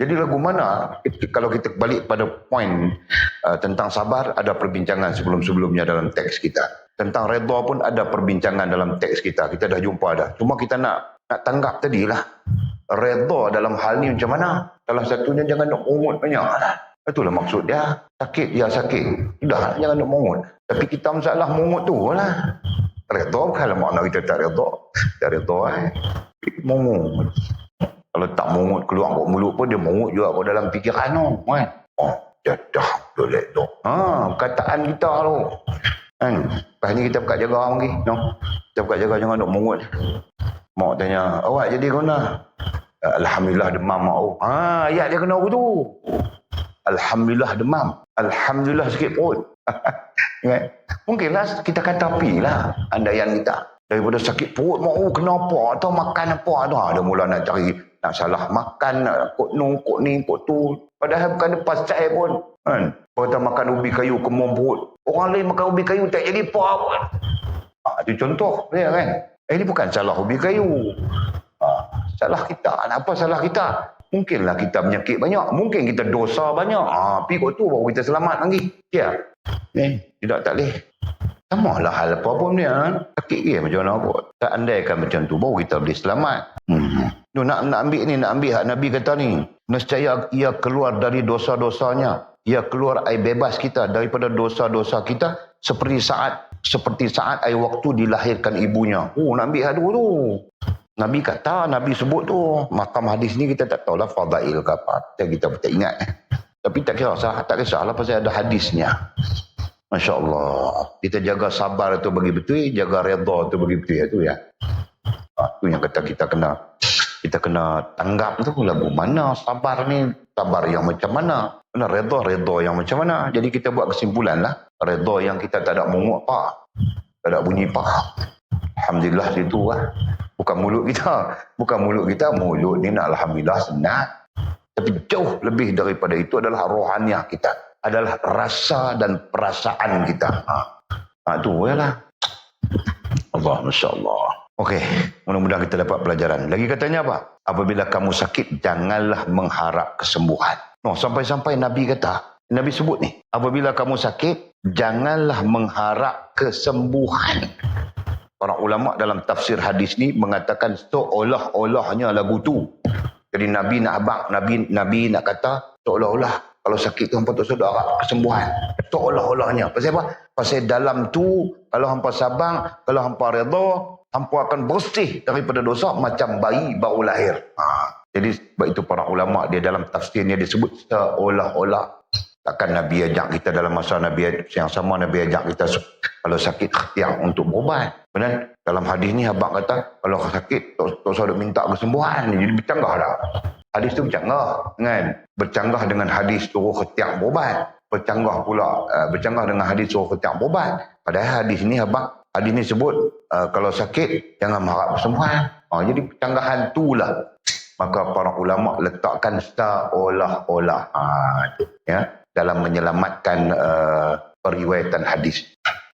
Jadi lagu mana, kalau kita balik pada poin tentang sabar, ada perbincangan sebelum-sebelumnya dalam teks kita. Tentang redha pun ada perbincangan dalam teks kita. Kita dah jumpa dah. Cuma kita nak tanggap tadilah. Redha dalam hal ni macam mana? Salah satunya jangan nak mengut banyak lah. Itulah maksud dia. Sakit, ya sakit. Sudah, jangan nak mengut. Tapi kita masalah mengut tu lah. Redha bukanlah makna kita tak redha. Tak redha mengut. Kalau tak mungut keluar kat mulut pun, dia mungut juga kat dalam fikiran tu kan. Jadah boleh tu. Perkataan kita tu kan. Lepas ni kita buka jaga lagi kita buka jaga jangan nak mungut. Mak tanya, awak jadi kena? Alhamdulillah demam mak. Ayat dia kena begitu. Alhamdulillah demam, alhamdulillah sakit perut. Mungkinlah kita kata api lah andaian kita. Daripada sakit perut, kenapa? Atau makan apa? Dia mula nak cari, nak salah makan, nak kot ni, kot tu. Padahal bukan lepas cahaya pun. Kan? Kita makan ubi kayu, kemung perut. Orang lain makan ubi kayu, tak jadi apa pun. Itu contoh. Ya, kan? Ini bukan salah ubi kayu. Salah kita. Apa salah kita? Mungkinlah kita penyakit banyak. Mungkin kita dosa banyak. Pergi kot tu, baru kita selamat lagi. Ya. Tidak tak boleh. Sama lah hal apa pun dia. Sakit dia macam mana kot. Tak andaikan macam tu, baru kita boleh selamat. Nak ambil hak Nabi kata ni. Nescaya ia keluar dari dosa-dosanya. Ia keluar air bebas kita daripada dosa-dosa kita. Seperti saat air waktu dilahirkan ibunya. Nak ambil hadu tu. Nabi kata, Nabi sebut tu. Makam hadis ni kita tak tahulah fadail ke apa. Kita tak ingat. Tapi tak kisahlah pasal ada hadisnya. Masya Allah. Kita jaga sabar tu bagi betul, jaga redha tu bagi betul. Itu ya. Itu yang kata kita kena Kita kena tanggap tu lagu mana sabar ni, sabar yang macam mana, redha yang macam mana. Jadi kita buat kesimpulan lah, redha yang kita tak ada menguap pak, tak ada bunyi pak, alhamdulillah situ lah. Bukan mulut kita, mulut ni nak alhamdulillah senang, tapi jauh lebih daripada itu adalah rohaniah kita, adalah rasa dan perasaan kita. Tu lah. Allah, Masya Allah. Okey, mudah-mudahan kita dapat pelajaran. Lagi katanya apa? Apabila kamu sakit, janganlah mengharap kesembuhan. Sampai-sampai Nabi sebut ni, apabila kamu sakit, janganlah mengharap kesembuhan. Para ulama dalam tafsir hadis ni mengatakan seolah-olahnya lagu tu. Jadi Nabi nak kata seolah-olah kalau sakit tu hampa tak sedar kesembuhan. Seolah-olahnya. Pasal apa? Pasal dalam tu kalau hampa sabang, kalau hampa redha, hampa akan bersih daripada dosa macam bayi baru lahir. Jadi sebab itu para ulama dia dalam tafsirnya disebut seolah-olah. Takkan Nabi ajak kita dalam masa Nabi yang sama, Nabi ajak kita kalau sakit ikhtiar untuk berubat. Benar? Dalam hadis ni abang kata kalau sakit tak usah minta kesembuhan. Jadi bercanggah dah. Hadis tu bercanggah kan? Bercanggah dengan hadis suruh ikhtiar berubat. Bercanggah dengan hadis suruh ikhtiar berubat. Padahal hadis ni sebut kalau sakit jangan mengharap kesembuhan. Jadi percanggahan tu lah. Maka para ulama letakkan seolah-olah ya, dalam menyelamatkan periwayatan hadis.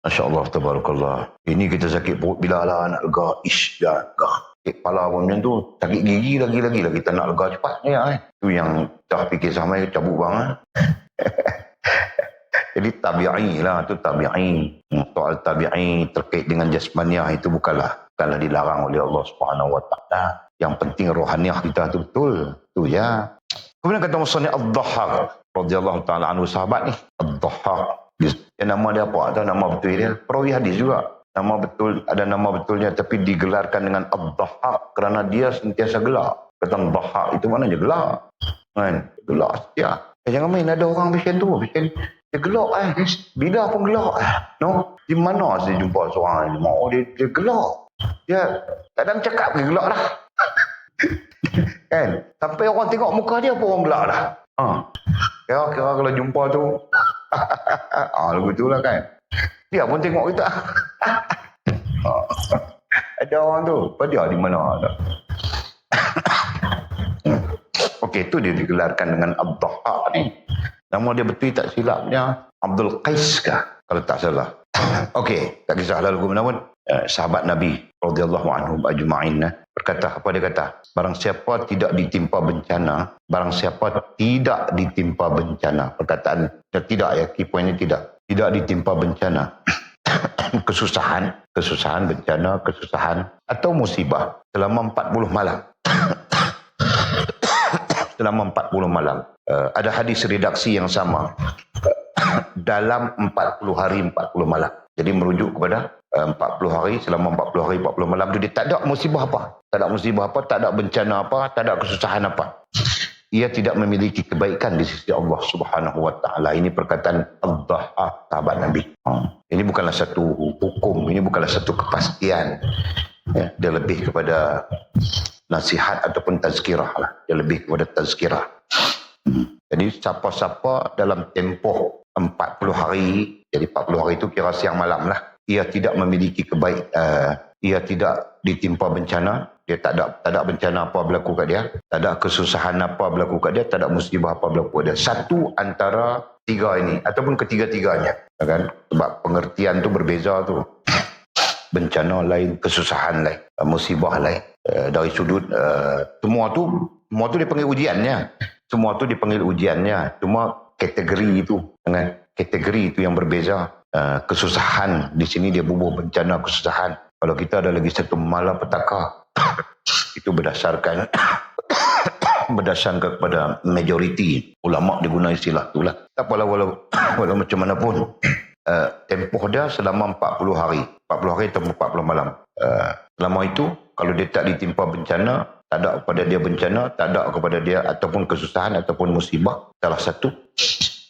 Masya Allah, tabarakallah. Ini kita sakit perut bila lah nak lega. Lega. Kepala pun macam tu. Sakit gigi lagi kita nak lega cepat. Itu yang dah fikir samai cabut bang. Jadi tabi'i lah, tu tabi'i. Soal tabi'i terkait dengan jasmaniah itu bukanlah dilarang oleh Allah Subhanahu Wa Taala. Yang penting rohaniah kita tu betul. Tu ya. Kemudian kata Musannif Ad-Dhahhak radhiyallahu taala anhu, sahabat ni Ad-Dhahhak. Nama dia apa? Atau nama betul dia? Perawi hadis juga. Ada nama betulnya tapi digelarkan dengan Ad-Dhahhak kerana dia sentiasa gelak. Kata Dhahhak itu maknanya gelak. Kan? Gelak setia. Jangan main ada orang macam tu. Dia gelak Bila pun gelak no? Di mana saya jumpa seorang dia gelak. Dia tak ada cakap ke gelak dah. Kan? Sampai orang tengok muka dia pun orang gelak dah. Kira-kira kalau jumpa tu lagu tu lah kan. Dia pun tengok kita. Ada orang tu. Dia di mana tak? Okey, tu dia digelarkan dengan Ad-Dhahhak ni. Nama dia betul tak silapnya Abdul Qais kah? Kalau tak salah. Okey, tak kisah lalu mana pun. Sahabat Nabi radhiyallahu anhum ajma'in berkata, apa dia kata? Barang siapa tidak ditimpa bencana, perkataan tidak ya, key point ni tidak ditimpa bencana, kesusahan atau musibah selama 40 malam. Selama 40 malam. Ada hadis redaksi yang sama. Dalam 40 hari 40 malam. Jadi merujuk kepada 40 hari, selama 40 hari 40 malam tu dia tak ada musibah apa. Tak ada bencana apa, tak ada kesusahan apa. Ia tidak memiliki kebaikan di sisi Allah Subhanahu Wa Taala. Ini perkataan Ad-Dhahhak, sahabat Nabi. Ini bukanlah satu hukum, ini bukanlah satu kepastian. Ya, dia lebih kepada nasihat ataupun tazkirah lah. Dia lebih kepada tazkirah. Jadi siapa-siapa dalam tempoh 40 hari, jadi 40 hari itu kira siang malam lah, ia tidak memiliki ia tidak ditimpa bencana, dia tak ada bencana apa berlaku kat dia, tak ada kesusahan apa berlaku kat dia, tak ada musibah apa berlaku kat dia. Satu antara tiga ini ataupun ketiga-tiganya, kan? Sebab pengertian tu berbeza tu. Bencana lain, kesusahan lain, musibah lain. Dari sudut semua tu dipanggil ujiannya. Semua tu dipanggil ujiannya. Cuma kategori itu, dengan kategori itu yang berbeza. Kesusahan di sini dia bubuh bencana kesusahan. Kalau kita ada lagi satu malapetaka, itu berdasarkan kepada majoriti ulama diguna istilah itulah. Tak apalah walau macam mana pun. Tempoh dia selama 40 hari. 40 hari atau 40 malam. Selama itu, kalau dia tak ditimpa bencana, tak ada kepada dia bencana, tak ada kepada dia ataupun kesusahan ataupun musibah, salah satu,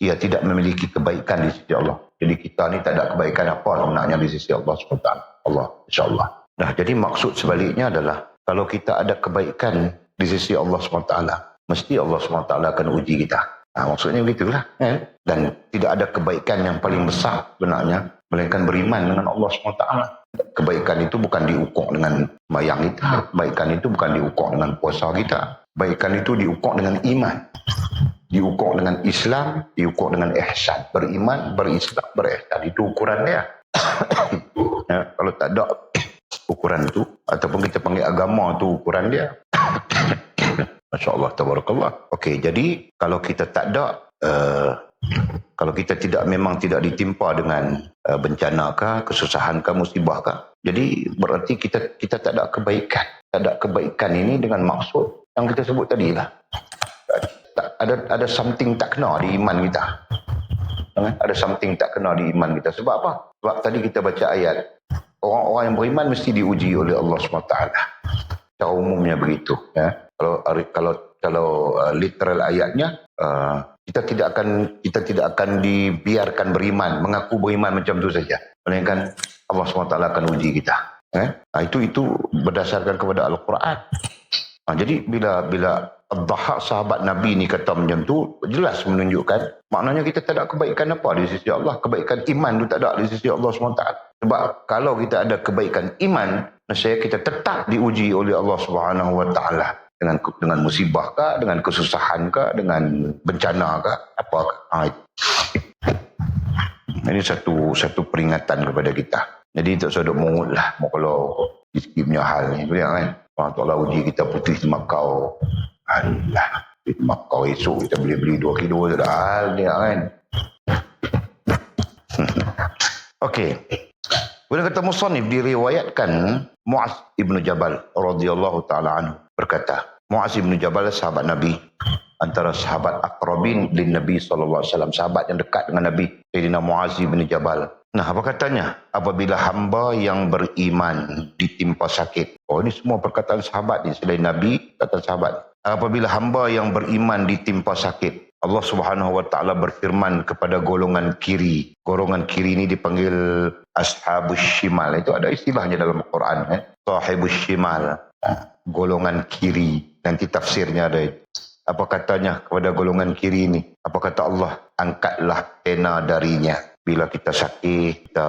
ia tidak memiliki kebaikan di sisi Allah. Jadi kita ni tak ada kebaikan apa sebenarnya di sisi Allah SWT. Allah, insyaAllah. Nah, jadi maksud sebaliknya adalah, kalau kita ada kebaikan di sisi Allah SWT. Mesti Allah SWT akan uji kita. Maksudnya begitulah. Dan tidak ada kebaikan yang paling besar sebenarnya melainkan beriman dengan Allah SWT. Kebaikan itu bukan diukur dengan bayang kita. Kebaikan itu bukan diukur dengan puasa kita. Kebaikan itu diukur dengan iman. Diukur dengan Islam, diukur dengan ihsan. Beriman, berislam, berihsan. Itu ukuran dia. Kalau tak ada ukuran itu, ataupun kita panggil agama itu ukuran dia. Masya Allah, tabarakallah. Okey, jadi kalau kita tak ada, kalau kita memang tidak ditimpa dengan bencana kah, kesusahan kah, musibah kah, jadi berarti kita tak ada kebaikan. Tak ada kebaikan ini dengan maksud yang kita sebut tadi lah. Ada something tak kena di iman kita. Ada something tak kena di iman kita. Sebab apa? Sebab tadi kita baca ayat, orang-orang yang beriman mesti diuji oleh Allah SWT. Secara umumnya begitu. Kalau literal ayatnya, kita tidak akan dibiarkan beriman, mengaku beriman macam tu saja. Melainkan Allah SWT akan uji kita. Itu berdasarkan kepada Al-Quran. Jadi bila Ad-Dhahhak sahabat Nabi ni kata macam tu, jelas menunjukkan maknanya kita tak ada kebaikan apa di sisi Allah. Kebaikan iman tu tak ada di sisi Allah SWT. Sebab kalau kita ada kebaikan iman, nescaya kita tetap diuji oleh Allah SWT dengan musibah kah, dengan kesusahan kah, dengan bencana kah, apa kah. Ini satu peringatan kepada kita. Jadi tak usah duk mungut lah kalau rezeki punya hal ni. Kan? Allah Ta'ala uji kita putih semakau. Allah, semakau esok kita beli 2 kilo tak ada hal dia kan. Okey. Bila kata musannif diriwayatkan Mu'az ibnu Jabal radhiyallahu ta'ala anhu berkata, Mu'az ibnu Jabal sahabat Nabi, antara sahabat aqrabin din Nabi sallallahu alaihi wasallam, sahabat yang dekat dengan Nabi, Sayyidina Mu'az ibnu Jabal. Nah, apa katanya? Apabila hamba yang beriman ditimpa sakit. Ini semua perkataan sahabat ni, selain Nabi, kata sahabat. Apabila hamba yang beriman ditimpa sakit, Allah Subhanahu wa taala berfirman kepada golongan kiri. Golongan kiri ini dipanggil ashabus shimal. Itu ada istilahnya dalam Al-Quran, sahibus shimal. Golongan kiri. Nanti tafsirnya ada. Apa katanya kepada golongan kiri ini? Apa kata Allah? Angkatlah pena darinya. Bila kita sakit, kita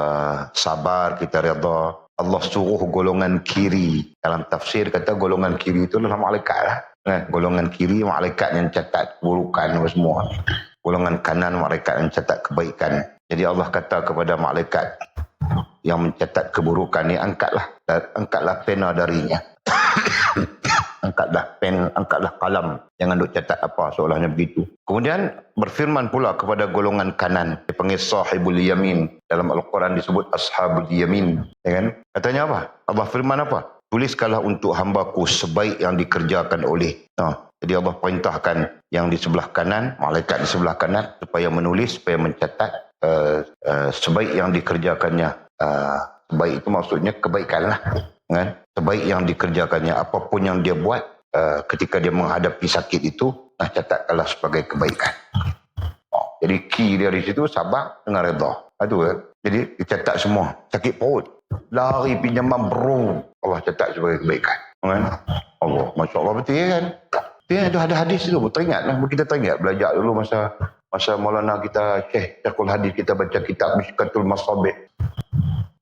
sabar, kita redha, Allah suruh golongan kiri. Dalam tafsir kata golongan kiri itu adalah malaikat lah. Golongan kiri malaikat yang catat keburukan semua. Golongan kanan malaikat yang catat kebaikan. Jadi Allah kata kepada malaikat yang mencatat keburukan ni, angkatlah pena darinya. Angkatlah pen, angkatlah kalam. Jangan duk catat apa, seolahnya begitu. Kemudian berfirman pula kepada golongan kanan. Dipanggil sahibul yamin. Dalam Al-Quran disebut ashabul yamin. Ya kan? Katanya apa? Allah firman apa? Tuliskanlah untuk hambaku sebaik yang dikerjakan oleh. Jadi Allah perintahkan yang di sebelah kanan, malaikat di sebelah kanan, supaya menulis, supaya mencatat sebaik yang dikerjakannya. Sebaik itu maksudnya kebaikan lah. Kan? Sebaik yang dikerjakannya, apapun yang dia buat ketika dia menghadapi sakit itu, catatkanlah sebagai kebaikan. Jadi key dia di situ sabar dengan redha. Itu kan? Jadi dicatat semua. Sakit perut, lari pinjaman bro, Allah catat sebagai kebaikan. Kan? Allah, Masya Allah, betul kan? Dia ada hadis tu, teringat lah. Kita teringat belajar dulu masa Maulana kita Syekh Syekul Hadis, kita baca kitab Mishkatul Masabih.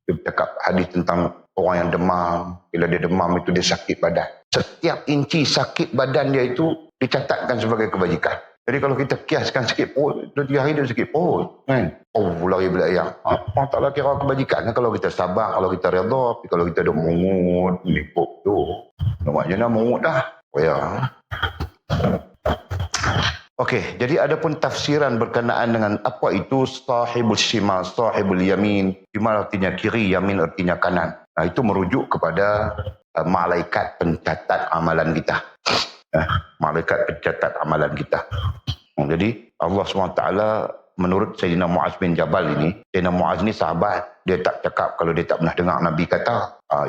Dia cakap hadis tentang orang yang demam. Bila dia demam itu dia sakit badan. Setiap inci sakit badan dia itu dicatatkan sebagai kebajikan. Jadi kalau kita kiaskan sakit perut, 2-3 hari dia sakit perut. Kan? Lari belayang. Allah Ta'ala kira kebajikan. Kalau kita sabar, kalau kita redha, tapi kalau kita dah mungut, melipuk tu. Namanya mungut dah. Okey, jadi ada pun tafsiran berkenaan dengan apa itu sahibul shimal, sahibul yamin. Shimal artinya kiri, yamin artinya kanan. Itu merujuk kepada malaikat pencatat amalan kita. Malaikat pencatat amalan kita. Jadi Allah SWT menurut Sayyidina Mu'az bin Jabal ini, Sayyidina Mu'az ni sahabat, dia tak cakap kalau dia tak pernah dengar Nabi kata.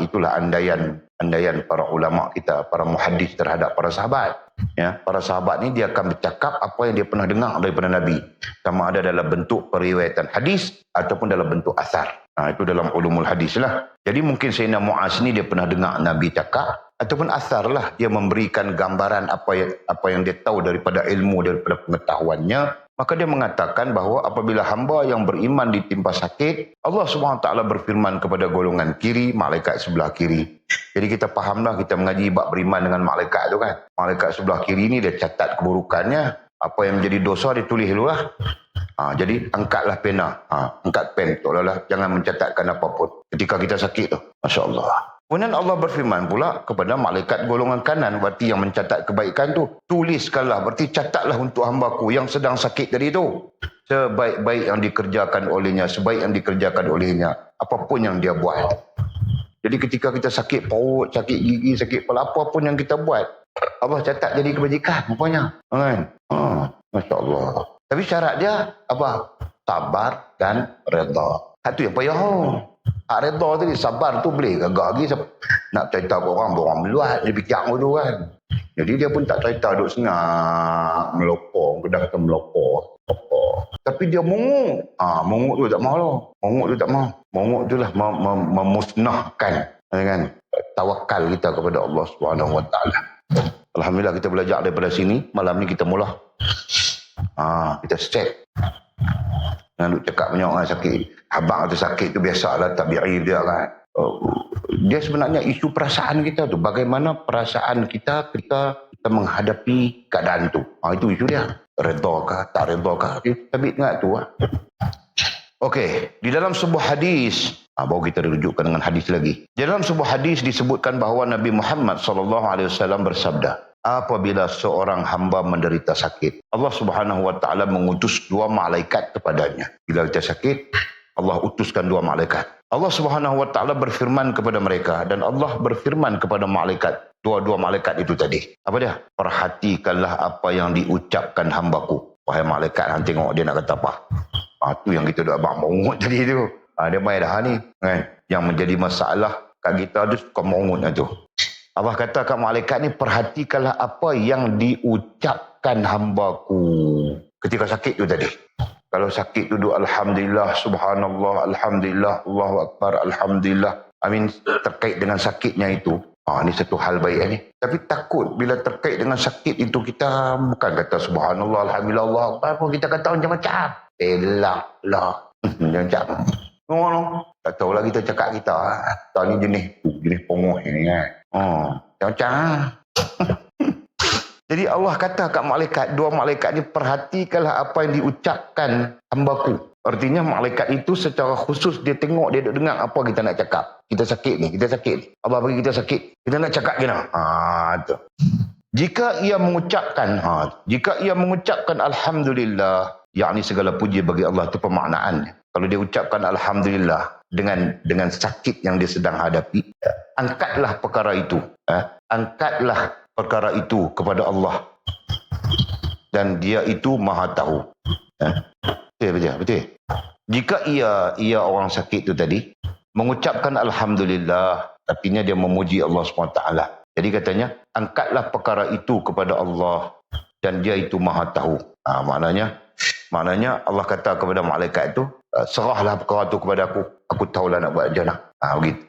Itulah andaian para ulama kita, para muhaddis terhadap para sahabat. Ya, para sahabat ni dia akan bercakap apa yang dia pernah dengar daripada Nabi. Sama ada dalam bentuk periwayatan hadis ataupun dalam bentuk asar. Itu dalam ulumul hadis lah. Jadi mungkin Sayyidina Mu'az ni dia pernah dengar Nabi cakap, ataupun asar lah, dia memberikan gambaran apa yang dia tahu daripada ilmu, daripada pengetahuannya. Maka dia mengatakan bahawa apabila hamba yang beriman ditimpa sakit, Allah SWT berfirman kepada golongan kiri, malaikat sebelah kiri. Jadi kita fahamlah, kita mengaji bab beriman dengan malaikat tu kan. Malaikat sebelah kiri ni dia catat keburukannya, apa yang menjadi dosa dia tulis dulu lah. Jadi angkatlah pena, angkat pen, seolah-olah jangan mencatatkan apapun ketika kita sakit tu. Masya Allah. Kemudian Allah berfirman pula kepada malaikat golongan kanan, berarti yang mencatat kebaikan tu, tuliskanlah, berarti catatlah untuk hambaku yang sedang sakit tadi tu, sebaik-baik yang dikerjakan olehnya, sebaik yang dikerjakan olehnya, apapun yang dia buat. Jadi ketika kita sakit perut, sakit gigi, sakit kepala, apapun yang kita buat, Allah catat jadi kebajikan rupanya. Kan? Masya Allah. Tapi syarat dia apa? Sabar dan redha. Itu yang payah. Redha tadi, sabar tu boleh gagak lagi. Nak cerita ke orang meluat, dia fikir tu kan. Jadi dia pun tak cerita, duduk senang, melopong, kita kata melopong. Tapi dia munguk. Munguk tu tak mahu lah. Munguk tu tak mahu. Munguk tu lah memusnahkan kan, tawakal kita kepada Allah SWT. Alhamdulillah kita belajar daripada sini. Malam ni kita mula. Kita step. Jangan duk cakap banyak orang sakit. Abang tu sakit tu biasalah, tabi'i dia kan. Dia sebenarnya isu perasaan kita tu. Bagaimana perasaan kita ketika kita menghadapi keadaan tu. Itu isu dia. Redha kah, tak redha kah. Tapi ingat tu lah. Okey, di dalam sebuah hadis, baru kita rujukkan dengan hadis lagi. Di dalam sebuah hadis disebutkan bahawa Nabi Muhammad SAW bersabda, apabila seorang hamba menderita sakit, Allah Subhanahu Wa Taala mengutus 2 malaikat kepadanya. Bila kita sakit, Allah utuskan 2 malaikat. Allah Subhanahu Wa Taala berfirman kepada mereka, dan Allah berfirman kepada malaikat, dua malaikat itu tadi. Apa dia? Perhatikanlah apa yang diucapkan hambaku. Wahai malaikat, hang tengok dia nak kata apa. Itu yang kita dah abang mongut tadi tu. Dia main dah ni kan. Yang menjadi masalah kat kita tu suka mongut tu. Allah kata kat malaikat ni, perhatikanlah apa yang diucapkan hambaku ketika sakit tu tadi. Kalau sakit tu alhamdulillah, subhanallah, alhamdulillah, Allahu akbar, alhamdulillah. Amin, terkait dengan sakitnya itu. Ini satu hal baik ni. Tapi takut bila terkait dengan sakit itu, kita bukan kata subhanallah, alhamdulillah, Allahu akbar, kita kata macam-macam. Elak lah. Macam tak tahulah kita cakap kita. Tahu ni jenis pongoh ni kan. Macam. Jadi Allah kata kat malaikat, 2 malaikat ni, perhatikanlah apa yang diucapkan hambaku. Artinya malaikat itu secara khusus dia tengok, dia dengar apa kita nak cakap. Kita sakit ni. Allah bagi kita sakit. Kita nak cakap gimana? Tu. Jika ia mengucapkan alhamdulillah, yakni segala puji bagi Allah, itu pemaknaan. Kalau dia ucapkan alhamdulillah dengan sakit yang dia sedang hadapi, angkatlah perkara itu. Angkatlah perkara itu kepada Allah. Dan dia itu Maha Tahu. Betul. Jika ia orang sakit itu tadi mengucapkan alhamdulillah, artinya dia memuji Allah SWT. Jadi katanya, angkatlah perkara itu kepada Allah dan dia itu Maha Tahu. Maknanya Allah kata kepada malaikat itu, serahlah perkara itu kepada aku tahulah nak buat macam mana. Begitu.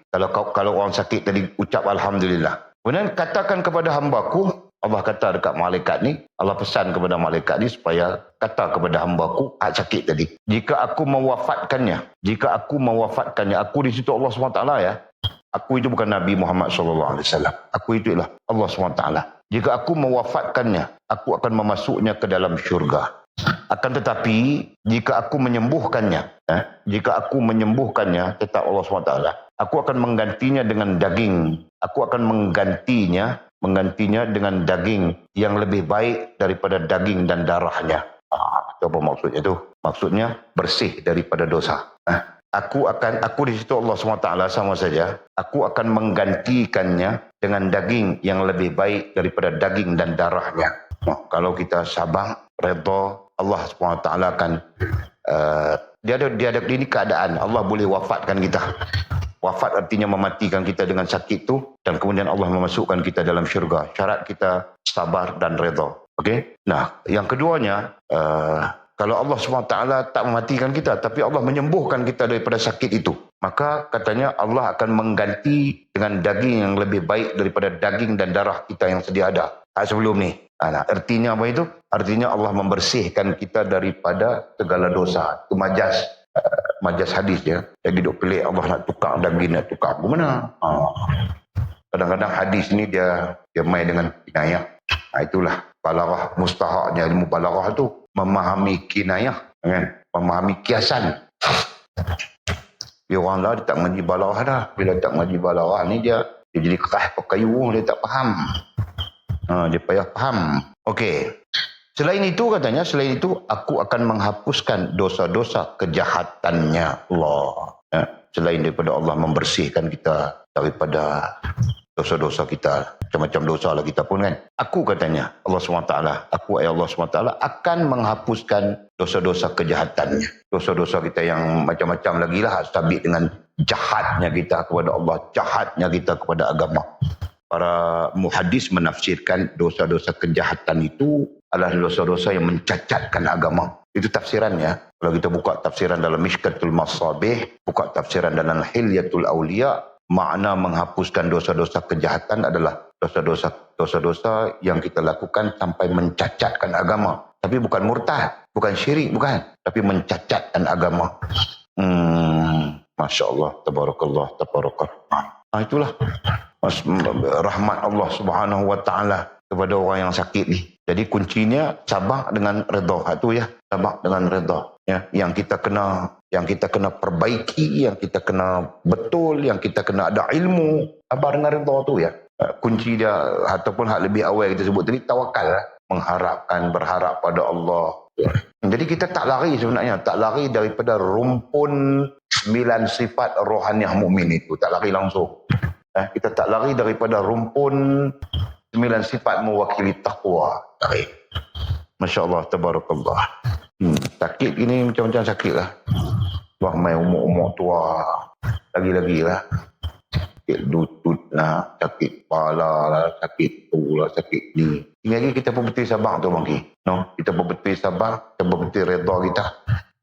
Kalau orang sakit tadi ucap alhamdulillah. Kemudian katakan kepada hambaku, Allah kata dekat malaikat ni, Allah pesan kepada malaikat ni supaya kata kepada hambaku sakit tadi. Jika aku mewafatkannya, aku di situ Allah SWT ya. Aku itu bukan Nabi Muhammad SAW. Aku itu ialah Allah SWT. Jika aku mewafatkannya, aku akan memasuknya ke dalam syurga. Akan tetapi, jika aku menyembuhkannya, kata Allah SWT, aku akan menggantinya dengan daging. Aku akan menggantinya dengan daging yang lebih baik daripada daging dan darahnya. Apa maksudnya tu? Maksudnya bersih daripada dosa. Aku di situ Allah SWT sama saja. Aku akan menggantikannya dengan daging yang lebih baik daripada daging dan darahnya. Kalau kita sabar, redha, Allah SWT akan dia ada ini keadaan Allah boleh wafatkan kita. Wafat artinya mematikan kita dengan sakit tu, dan kemudian Allah memasukkan kita dalam syurga. Syarat kita sabar dan redha. Okey? Nah, yang keduanya, kalau Allah SWT tak mematikan kita, tapi Allah menyembuhkan kita daripada sakit itu, maka katanya Allah akan mengganti dengan daging yang lebih baik daripada daging dan darah kita yang sedia ada sebelum ni. Nah, artinya apa itu? Artinya Allah membersihkan kita daripada segala dosa. Itu majas hadis ya. Jadi duk pelik Allah nak tukar daging, nak tukar bagaimana? Kadang-kadang hadis ni dia main dengan kinayah. Itulah balaghah, mustahaknya ilmu balaghah tu memahami kinayah, kan? Memahami kiasan. Dia orang lah dia tak mengaji balaghah dah. Bila tak mengaji balaghah ni dia jadi keras pakai kayu, dia tak faham. Dia payah faham. Okey. Selain itu katanya, selain itu aku akan menghapuskan dosa-dosa kejahatannya Allah. Selain daripada Allah membersihkan kita daripada dosa-dosa kita, macam-macam dosa lah kita pun kan. Aku katanya, Allah SWT, aku Allah SWT akan menghapuskan dosa-dosa kejahatannya. Dosa-dosa kita yang macam-macam lagi lah, sabit dengan jahatnya kita kepada Allah, jahatnya kita kepada agama. Para muhadis menafsirkan dosa-dosa kejahatan itu adalah dosa-dosa yang mencacatkan agama. Itu tafsirannya. Kalau kita buka tafsiran dalam Mishkatul Masabih, buka tafsiran dalam Hilyatul Awliya, makna menghapuskan dosa-dosa kejahatan adalah dosa-dosa yang kita lakukan sampai mencacatkan agama. Tapi bukan murtad, bukan syirik, bukan. Tapi mencacatkan agama. Masya Allah, tabarakallah, tabarakallah. Itulah rahmat Allah Subhanahu Wa Taala kepada orang yang sakit ni. Jadi kuncinya sabar dengan redha. Itu ya, sabar dengan redha. Ya, yang kita kena perbaiki, yang kita kena betul, yang kita kena ada ilmu, sabar dengan redha tu ya. Kunci dia ataupun hak lebih awal kita sebut tadi tawakal, berharap pada Allah. Jadi kita tak lari sebenarnya, tak lari daripada rumpun 9 sifat rohaniah mukmin itu, tak lari langsung. Kita tak lari daripada rumpun 9 sifat mewakili taqwa. Lari. Masya Allah, tabarakallah. Sakit ini macam-macam sakit lah. Wah, main umur-umur tua. Lagi-lagi lah. Sakit lutut lah, sakit kepala lah, sakit tu lah, sakit ni. Ini lagi kita pun betul sabar tu bangki. No? Kita pun betul sabar, kita pun betul redha kita.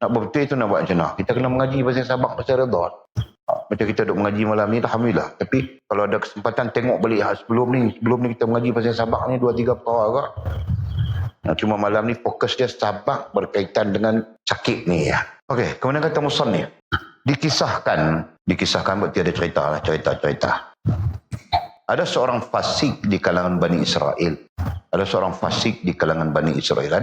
Nak betul itu nak buat macam mana? Kita kena mengaji pasal sabar, pasal redha. Macam kita duduk mengaji malam ni, Alhamdulillah. Tapi kalau ada kesempatan tengok balik sebelum ni kita mengaji pasal sabar ni 2-3 perkara agak. Cuma malam ni fokus dia sabar berkaitan dengan sakit ni ya. Okey, kemudian kata musannif, dikisahkan berarti ada cerita. Ada seorang fasik di kalangan Bani Israel. Ada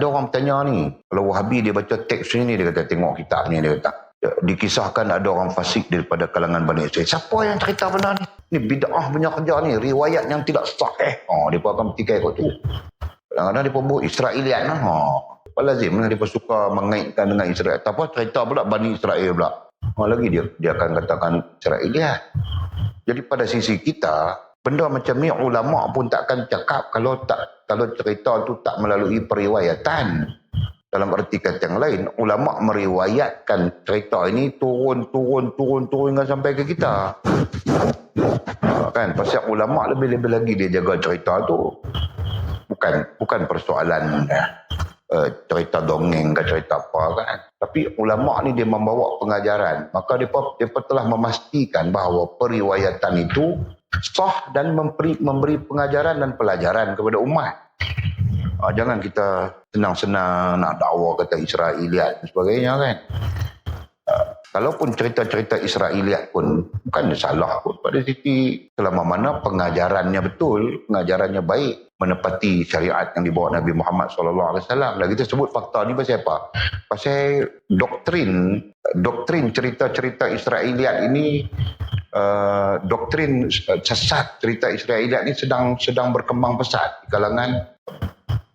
orang bertanya ni, kalau Wahabi dia baca teks ni, dia kata tengok kitab ni, dia kata dikisahkan ada orang fasik daripada kalangan Bani Israel. Siapa yang cerita benar ni? Ni bid'ah punya kerja ni, riwayat yang tidak sahih. Dia pun akan petikai kot tu. Kadang-kadang dia pun buat Israeliat lah. Apa lazim lah dia pun suka mengaitkan dengan Israel. Apa cerita pula Bani Israel pula. Lagi dia akan katakan Israeliat. Jadi pada sisi kita, benda macam ni ulama pun takkan cakap kalau cerita tu tak melalui periwayatan. Dalam arti kata yang lain, ulama meriwayatkan cerita ini turun hingga sampai ke kita. Kan, pasal ulama lebih-lebih lagi dia jaga cerita tu. Bukan persoalan cerita dongeng ke cerita apa kan. Tapi ulama ni dia membawa pengajaran. Maka dia telah memastikan bahawa periwayatan itu sah dan memberi pengajaran dan pelajaran kepada umat. Jangan kita senang-senang nak dakwa kata Israeliat dan sebagainya kan. Kalaupun cerita-cerita Israeliat pun bukan salah pun pada sisi selama mana pengajarannya betul, pengajarannya baik, menepati syariat yang dibawa Nabi Muhammad SAW. Dan kita sebut fakta ni pasal apa? Pasal doktrin cerita-cerita Israeliat ini, doktrin sesat cerita Israeliat ini sedang berkembang pesat di kalangan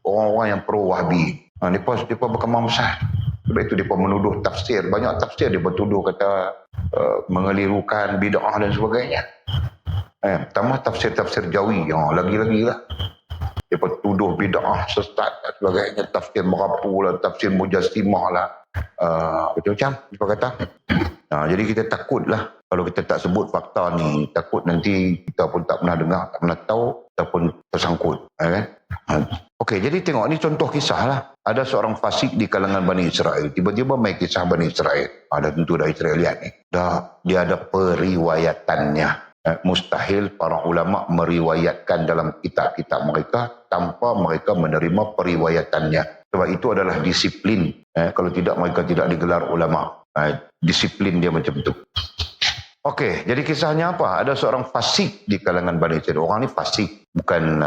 orang-orang yang pro Wahabi. Mereka berkembang besar. Sebab itu mereka menuduh tafsir. Banyak tafsir mereka tuduh kata mengelirukan bid'ah dan sebagainya. Pertama tafsir-tafsir Jawi. Lagi-lagi lah. Mereka tuduh bid'ah sesat dan sebagainya. Tafsir Merapu lah, tafsir Mujassimah lah. Macam-macam mereka kata. Jadi kita takut lah. Kalau kita tak sebut fakta ni, takut nanti kita pun tak pernah dengar, tak pernah tahu, kita pun tersangkut. Kan? Okey, jadi tengok ni contoh kisah lah. Ada seorang fasik di kalangan Bani Israel. Tiba-tiba main kisah Bani Israel. Ada tentu dah Israeliat ni. Dia ada periwayatannya. Mustahil para ulama meriwayatkan dalam kitab-kitab mereka tanpa mereka menerima periwayatannya. Sebab itu adalah disiplin. Kalau tidak, mereka tidak digelar ulama. Disiplin dia macam tu. Okey, jadi kisahnya apa? Ada seorang fasik di kalangan Bani Israel. Orang ni fasik, bukan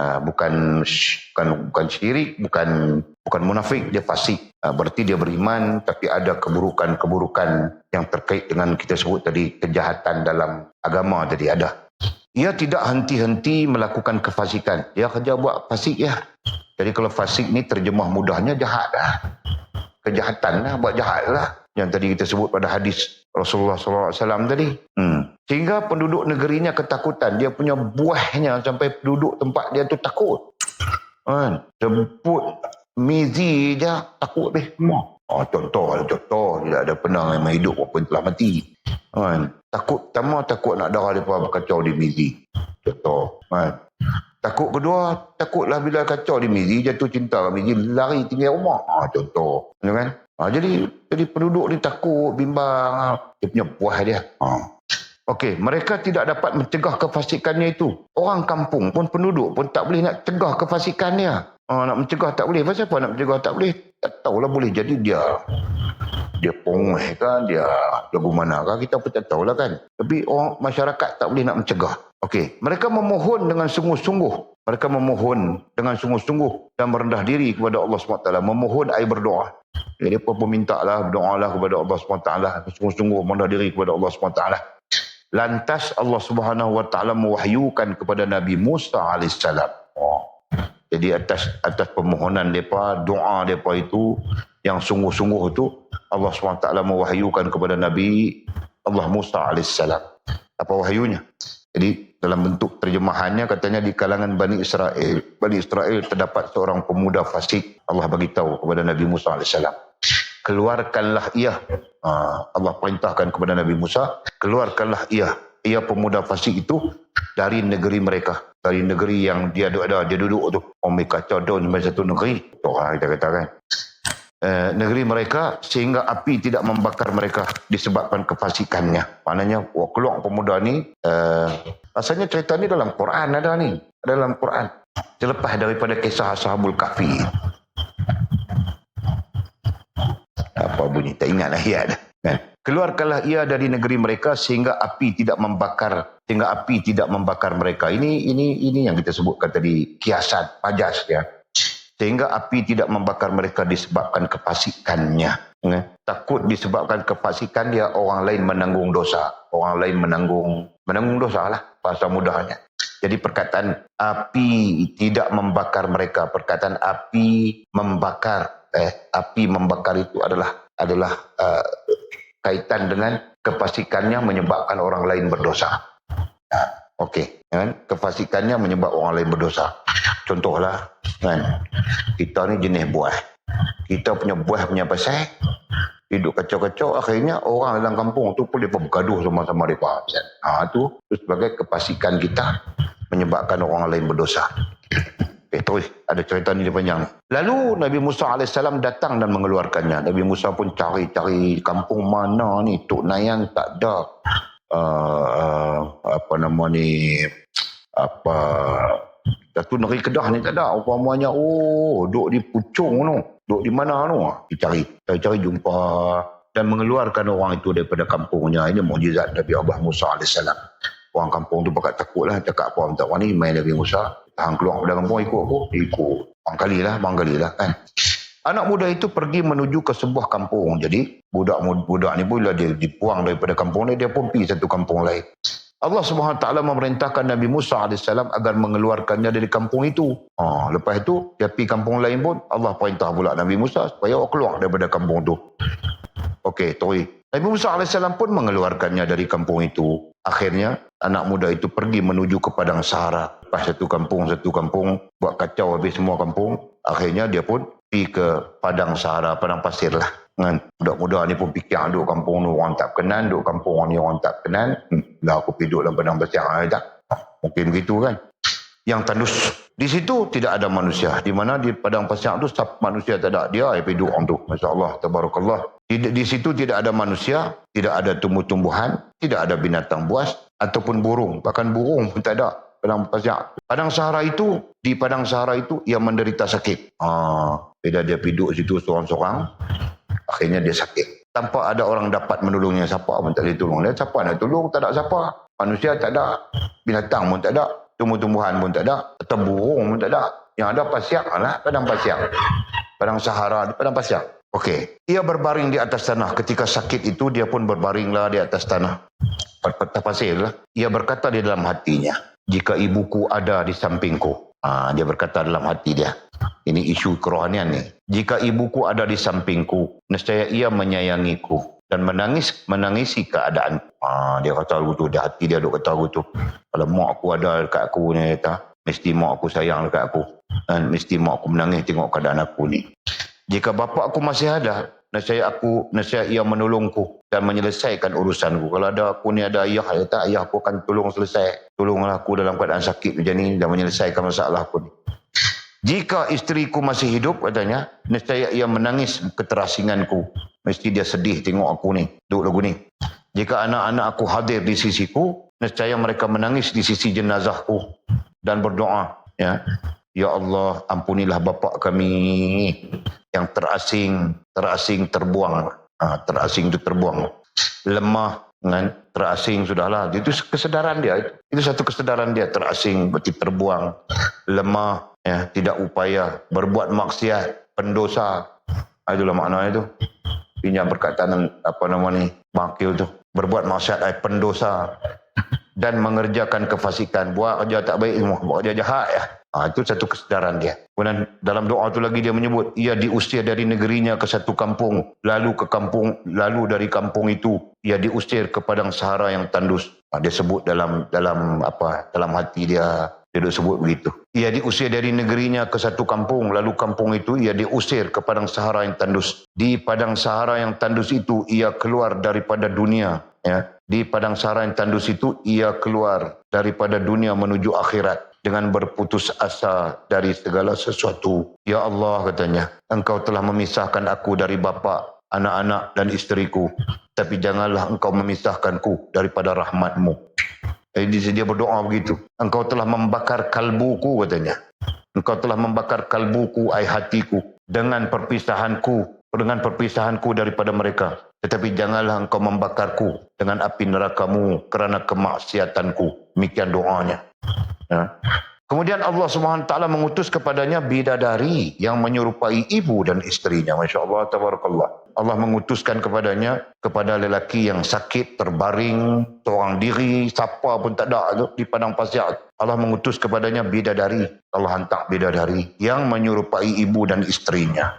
syirik, bukan munafik, dia fasik. Berarti dia beriman tapi ada keburukan-keburukan yang terkait dengan kita sebut tadi kejahatan dalam agama tadi ada. Ia tidak henti-henti melakukan kefasikan. Dia kerja buat fasik ya. Jadi kalau fasik ni terjemah mudahnya jahat lah. Kejahatan lah, buat jahat lah. Yang tadi kita sebut pada hadis Rasulullah SAW tadi. Sehingga penduduk negerinya ketakutan. Dia punya buahnya sampai penduduk tempat dia tu takut. Jemput mizi je takut deh semua. Contoh. Tidak ada penang yang hidup walaupun telah mati. Takut pertama, takut nak darah mereka berkacau di mizi. Contoh. Takut kedua, takutlah bila kacau di mizi, jatuh cinta ke mizi, lari tinggal rumah. Contoh. Kan? Jadi penduduk ni takut, bimbang. Dia punya buah dia. Okey, mereka tidak dapat mencegah kefasikannya itu. Orang kampung pun, penduduk pun tak boleh nak cegah kefasikannya. Nak mencegah tak boleh. Pasal apa nak mencegah tak boleh? Tak tahulah boleh jadi dia pongeh kan, dia lagu mana kan, kita pun tak tahulah kan. Tapi orang masyarakat tak boleh nak mencegah. Okey, mereka memohon dengan sungguh-sungguh. Mereka memohon dengan sungguh-sungguh dan merendah diri kepada Allah SWT. Memohon air berdoa. Dia pun minta lah, berdoalah kepada Allah SWT. Sungguh-sungguh merendah diri kepada Allah SWT. Lantas Allah SWT mewahyukan kepada Nabi Musa AS. Jadi atas permohonan mereka, doa mereka itu, yang sungguh-sungguh itu, Allah SWT mewahyukan kepada Nabi Allah Musa AS. Apa wahyunya? Jadi dalam bentuk terjemahannya katanya di kalangan Bani Israel terdapat seorang pemuda fasik. Allah bagi tahu kepada Nabi Musa AS. Keluarkanlah ia. Allah perintahkan kepada Nabi Musa, keluarkanlah ia pemuda fasik itu dari negeri mereka. Dari negeri yang dia duduk tu. Mereka kacau sampai satu negeri. Itu kita katakan. Negeri mereka sehingga api tidak membakar mereka disebabkan kefasikannya. Maknanya keluar pemuda ni, rasanya cerita ni dalam Quran ada ni. Dalam Quran. Selepas daripada kisah Ashabul Kahfi. Apa bunyi? Tak ingat ayat dah. Keluarkanlah ia dari negeri mereka sehingga api tidak membakar mereka. Ini yang kita sebutkan tadi, kiasan, pajas ya. Sehingga api tidak membakar mereka disebabkan kefasikannya. Takut disebabkan kefasikan dia, orang lain menanggung dosa. Orang lain menanggung dosa lah, bahasa mudahnya. Jadi perkataan api tidak membakar mereka, perkataan api membakar, api membakar itu adalah kaitan dengan kefasikannya menyebabkan orang lain berdosa. Okey, kan? Kefasikannya menyebabkan orang lain berdosa. Contohlah, kan? Kita ni jenis buah. Kita punya buah punya pasal, hidup kacau-kacau, akhirnya orang dalam kampung tu pun mereka bergaduh sama-sama mereka. Itu sebagai kefasikan kita menyebabkan orang lain berdosa. Terus ada cerita ni dia panjang. Lalu Nabi Musa AS datang dan mengeluarkannya. Nabi Musa pun cari-cari kampung mana ni, Tok Nayan tak ada. Satu negeri Kedah ni tak ada. Umpamanya, duduk di Puchong tu. Duduk di mana tu? Cari jumpa dan mengeluarkan orang itu daripada kampungnya. Ini mukjizat Nabi Allah Musa AS. Orang kampung tu pakat takut lah. Cakap apa minta orang ni main Nabi Musa. Tahan keluar dari kampung, ikut aku. Ikut. Bangkali lah kan. Anak muda itu pergi menuju ke sebuah kampung. Jadi budak ni bila dia dibuang daripada kampung ni, dia pun pergi satu kampung lain. Allah SWT memerintahkan Nabi Musa AS agar mengeluarkannya dari kampung itu. Lepas itu dia pergi kampung lain pun, Allah perintah pula Nabi Musa supaya keluar daripada kampung tu. Okey, terus. Nabi Musa AS pun mengeluarkannya dari kampung itu. Akhirnya anak muda itu pergi menuju ke padang Sahara. Lepas satu kampung buat kacau habis semua kampung. Akhirnya dia pun pergi ke padang Sahara, padang pasir lah. Budak-budak ni pun fikir duduk kampung ni orang tak kenal, duduk kampung ni orang tak kenal. Lah aku pergi duduk dalam padang pasir tak. Mungkin begitu kan. Yang Di situ tidak ada manusia. Di mana di padang pasir itu manusia tak ada. Dia pergi duduk orang tu. Masya Allah, tabarakallah. Di situ tidak ada manusia, tidak ada tumbuh-tumbuhan, tidak ada binatang buas ataupun burung. Bahkan burung pun tak ada. Padang pasir. Padang Sahara itu, di padang Sahara itu ia menderita sakit. Bila dia pergi duduk situ seorang-seorang, akhirnya dia sakit. Tanpa ada orang dapat menolongnya, siapa pun tak boleh tolong dia. Siapa nak tolong? Tak ada siapa. Manusia tak ada, binatang pun tak ada, tumbuh-tumbuhan pun tak ada, atau burung pun tak ada. Yang ada pasir lah, padang pasir. Padang Sahara, padang pasir. Okey, ia berbaring di atas tanah. Ketika sakit itu, dia pun berbaringlah di atas tanah. Patah pasir lah. Ia berkata di dalam hatinya, jika ibuku ada di sampingku. Dia berkata dalam hati dia. Ini isu kerohanian ni. Jika ibuku ada di sampingku, nescaya ia menyayangiku dan menangisi keadaan. Dia kata begitu, di hati dia duk kata begitu. Kalau mak aku ada dekat aku ni, mesti mak aku sayang dekat aku. Dan mesti mak aku menangis tengok keadaan aku ni. Jika bapa aku masih ada, nescaya ia menolongku dan menyelesaikan urusanku. Kalau ada aku ni ada ayah, ayah aku akan tolong selesai. Tolonglah aku dalam keadaan sakit macam ni dan menyelesaikan masalah aku ni. Jika isteriku masih hidup, katanya, nescaya ia menangis keterasinganku. Mesti dia sedih tengok aku ni, duduk lagu ni. Jika anak-anak aku hadir di sisiku, nescaya mereka menangis di sisi jenazahku dan berdoa, ya Allah, ampunilah bapa kami yang terasing terbuang. Terasing itu terbuang. Lemah, kan? Terasing sudahlah. Itu kesedaran dia. Itu satu kesedaran dia. Terasing, berarti terbuang. Lemah, ya, tidak upaya, berbuat maksiat, pendosa. Itulah makna itu. Pinjam perkataan Bakil tu. Berbuat maksiat, pendosa. Dan mengerjakan kefasikan. Buat kerja tak baik semua. Buat kerja jahat, ya. Itu satu kesedaran dia. Kemudian dalam doa tu lagi dia menyebut, ia diusir dari negerinya ke satu kampung, lalu dari kampung itu ia diusir ke padang Sahara yang tandus. Dia sebut dalam hati dia sebut begitu. Ia diusir dari negerinya ke satu kampung, lalu kampung itu ia diusir ke padang Sahara yang tandus. Di padang Sahara yang tandus itu ia keluar daripada dunia, ya. Di padang Sahara yang tandus itu ia keluar daripada dunia menuju akhirat dengan berputus asa dari segala sesuatu. Ya Allah, katanya, Engkau telah memisahkan aku dari bapa, anak-anak dan isteriku, tapi janganlah Engkau memisahkanku daripada rahmat-Mu. Jadi dia berdoa begitu. Engkau telah membakar kalbuku, katanya. Engkau telah membakar kalbuku, ai hatiku, dengan perpisahanku daripada mereka. Tetapi janganlah Engkau membakarku dengan api neraka-Mu kerana kemaksiatanku. Demikian doanya. Ya. Kemudian Allah SWT mengutus kepadanya bidadari yang menyerupai ibu dan isterinya. Masya Allah, tabarakallah. Allah mengutuskan kepadanya, kepada lelaki yang sakit, terbaring, seorang diri, siapa pun tak ada di padang pasir. Allah mengutus kepadanya bidadari. Allah hantar bidadari yang menyerupai ibu dan isterinya.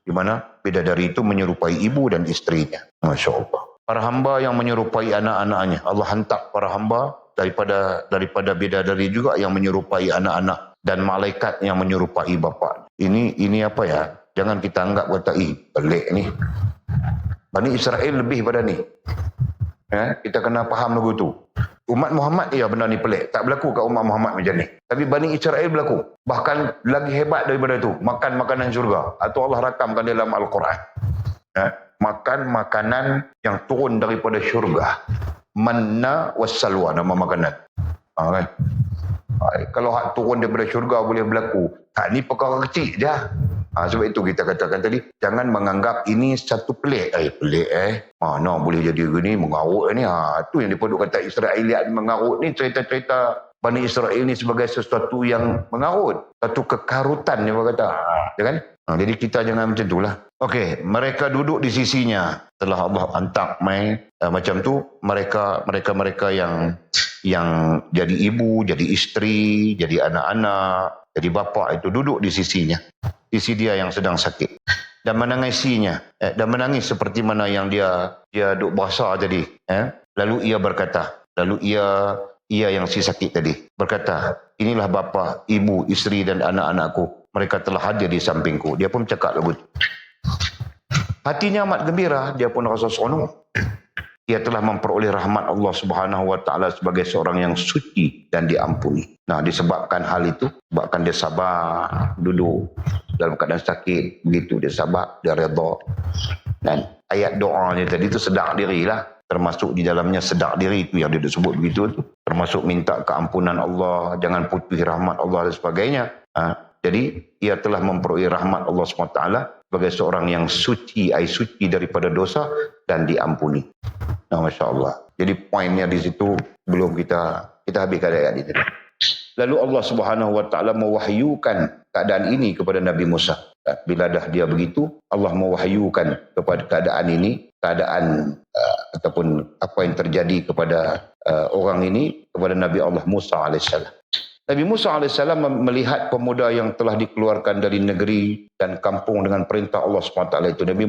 Di mana bidadari itu menyerupai ibu dan isterinya. Masya Allah. Para hamba yang menyerupai anak-anaknya. Allah hantar para hamba daripada bidadari juga yang menyerupai anak-anak dan malaikat yang menyerupai bapa. Ini apa ya? Jangan kita anggap kata pelik ni. Bani Israel lebih pada ni. Kita kena faham lagu tu. Umat Muhammad benda ni pelik. Tak berlaku kat umat Muhammad macam ni. Tapi Bani Israel berlaku. Bahkan lagi hebat daripada tu. Makan makanan syurga. Atau Allah rakamkan dalam Al-Quran. Makan makanan yang turun daripada syurga. Manna wassalwa, nama makanan. Kan? Kalau hak turun daripada syurga boleh berlaku. Ni perkara kecil je. Sebab itu kita katakan tadi, jangan menganggap ini satu pelik. Pelik mana boleh jadi gini, mengarut ni. Itu yang dipodok kata Israeliat mengarut ni, cerita-cerita Bani Israel ni sebagai sesuatu yang mengarut. Satu kekarutan dia berkata. Kan? Jadi kita jangan macam itulah. Okey, mereka duduk di sisinya. Setelah Allah hantar macam tu, mereka yang jadi ibu, jadi isteri, jadi anak-anak, jadi bapa itu duduk di sisinya. Sisi dia yang sedang sakit. Dan menangisinya. Dan menangis seperti mana yang dia duk berasa tadi. Lalu ia berkata, ia yang si sakit tadi berkata, inilah bapa, ibu, isteri dan anak-anakku. Mereka telah hadir di sampingku. Dia pun cakap lagu. Hatinya amat gembira. Dia pun rasa seronok. ia telah memperoleh rahmat Allah Subhanahu wa taala sebagai seorang yang suci dan diampuni. Nah, disebabkan hal itu, sebabkan dia sabar duduk dalam keadaan sakit, begitu dia sabar, dia redha. Dan ayat doanya tadi itu sedar dirilah, termasuk di dalamnya sedar diri itu yang dia sebut begitu tu, termasuk minta keampunan Allah, jangan putus rahmat Allah dan sebagainya. Jadi ia telah memperoleh rahmat Allah SWT sebagai seorang yang suci, suci daripada dosa dan diampuni. Nah, Masya Allah. Jadi poinnya di situ belum kita habiskan ayat ini. Lalu Allah Subhanahu Wa Taala mewahyukan keadaan ini kepada Nabi Musa. Bila dah dia begitu, Allah mewahyukan kepada keadaan ini, ataupun apa yang terjadi kepada orang ini kepada Nabi Allah Musa alaihissalam. Nabi Musa AS melihat pemuda yang telah dikeluarkan dari negeri dan kampung dengan perintah Allah SWT itu. Nabi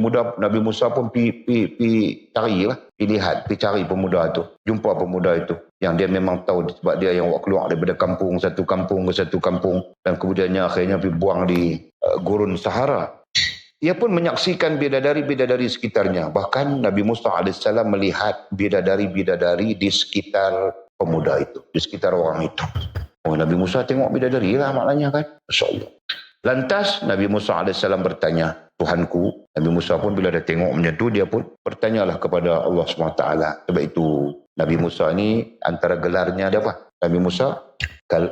Musa pun pergi cari pemuda itu. Jumpa pemuda itu. Yang dia memang tahu sebab dia yang keluar daripada satu kampung ke satu kampung. Dan kemudiannya akhirnya pergi buang di gurun Sahara. Ia pun menyaksikan bidadari-bidadari sekitarnya. Bahkan Nabi Musa AS melihat bidadari-bidadari di sekitar pemuda itu. Di sekitar orang itu. Oh, Nabi Musa tengok bidadari lah maknanya kan. Masya Allah. Lantas Nabi Musa AS bertanya, Tuhanku. Nabi Musa pun bila dia tengok macam tu, dia pun bertanyalah kepada Allah SWT. Sebab itu Nabi Musa ni antara gelarnya dia apa? Nabi Musa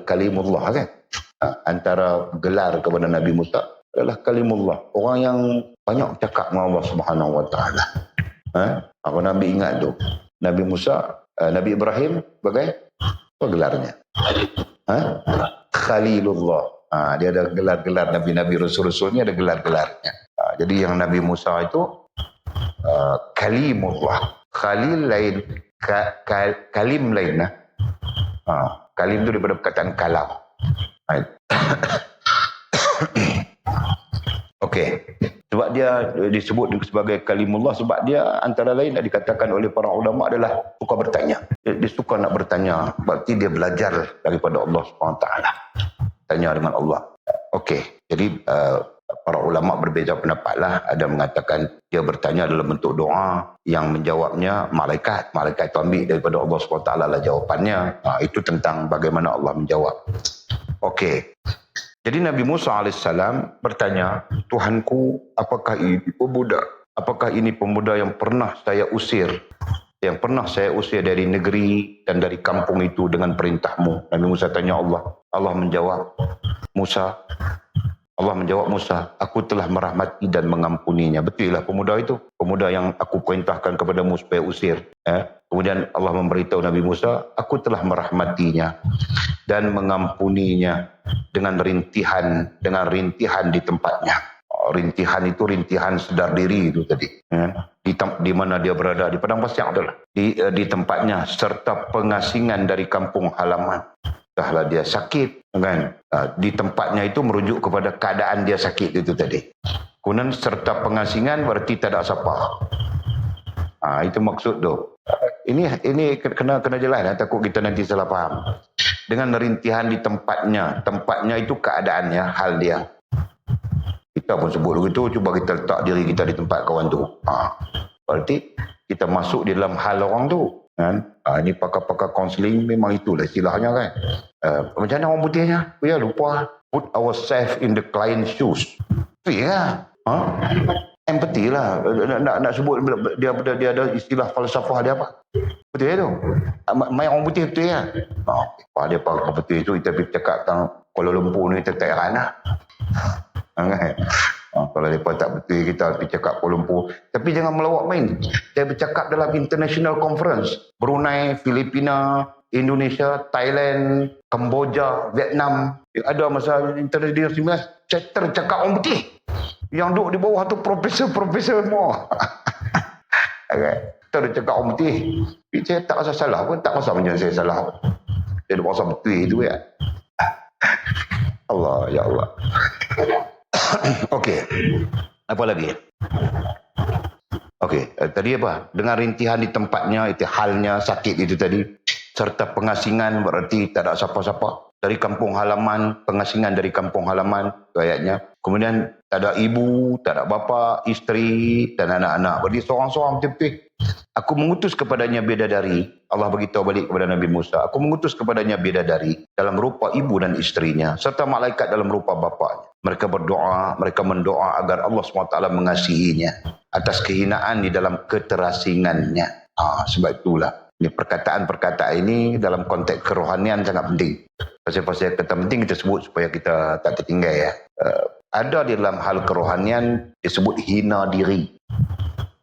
Kalimullah kan. Antara gelar kepada Nabi Musa adalah Kalimullah. Orang yang banyak cakap dengan Allah SWT. Aku Nabi ingat tu. Nabi Musa, Nabi Ibrahim sebagai apa gelarnya? Khalilullah. Dia ada gelar-gelar Nabi-Nabi Rasul-Rasul ni ada gelar-gelarnya. Jadi yang Nabi Musa itu Kalimullah. Khalil lain, Kalim lain. Kalim itu daripada perkataan kalam. Okey. Sebab dia disebut sebagai Kalimullah sebab dia antara lain dikatakan oleh para ulama adalah suka bertanya. Dia suka nak bertanya. Berarti dia belajar daripada Allah SWT. Tanya dengan Allah. Okey. Jadi para ulama berbeza pendapat lah. Ada mengatakan dia bertanya dalam bentuk doa yang menjawabnya malaikat. Malaikat itu ambil daripada Allah SWT lah jawapannya. Itu tentang bagaimana Allah menjawab. Okey. Jadi Nabi Musa AS bertanya, Tuhanku, apakah ini pemuda yang pernah saya usir? Yang pernah saya usir dari negeri dan dari kampung itu dengan perintahmu. Nabi Musa tanya Allah. Allah menjawab Musa, aku telah merahmati dan mengampuninya. Betul lah pemuda itu. Pemuda yang aku perintahkan kepadamu supaya usir. Kemudian Allah memberitahu Nabi Musa, aku telah merahmatinya dan mengampuninya dengan rintihan di tempatnya. Rintihan itu rintihan sedar diri itu tadi. Di mana dia berada, di padang pasir adalah. Di tempatnya serta pengasingan dari kampung halaman. Dahlah dia sakit kan. Di tempatnya itu merujuk kepada keadaan dia sakit itu tadi. Kemudian serta pengasingan berarti tak ada siapa. Itu maksud tu. Ini kena jelas takut kita nanti salah faham. Dengan rintihan di tempatnya. Tempatnya itu keadaannya, hal dia. Kita pun sebut begitu, cuba kita letak diri kita di tempat kawan tu. Berarti kita masuk di dalam hal orang tu. Kan? Ini pakar-pakar kaunseling memang itulah istilahnya kan. Macam mana orang putihnya? Ya lupa. Put ourselves in the client's shoes. Itu ya. Empathy lah. Nak sebut dia ada istilah falsafah dia apa? Betul ya tu? Main orang putih betul ya? Dia pakar putih tu kita pergi cakap tentang Kuala Lumpur ni kita tak heran lah. Kalau mereka tak betul kita pergi cakap Kuala Lumpur. Tapi jangan melawak main. Saya bercakap dalam international conference. Brunei, Filipina, Indonesia, Thailand, Kemboja, Vietnam. Ada masa international 19. Saya tercakap orang putih. Yang duduk di bawah tu profesor semua. Kita dah cakap orang putih. Saya tak rasa salah pun. Tak rasa macam saya salah pun. Saya dah rasa betul itu ya. Allah, ya Allah. Okey. Apa lagi? Okey, tadi apa? Dengan rintihan di tempatnya, itu halnya sakit itu tadi. Serta pengasingan berarti tak ada siapa-siapa. Dari kampung halaman, pengasingan dari kampung halaman, itu ayatnya. Kemudian tak ada ibu, tak ada bapa, isteri dan anak-anak. Berarti seorang-seorang betul-betul. Aku mengutus kepadanya bidadari. Allah beritahu balik kepada Nabi Musa. Aku mengutus kepadanya bidadari dalam rupa ibu dan isterinya, serta malaikat dalam rupa bapaknya. Mereka berdoa, mereka mendoa agar Allah SWT mengasihinya atas kehinaan di dalam keterasingannya. Sebab itulah. Ini perkataan-perkataan ini dalam konteks kerohanian sangat penting. Pasal-pasal kata penting kita sebut supaya kita tak tertinggal ya. Ada di dalam hal kerohanian disebut hina diri.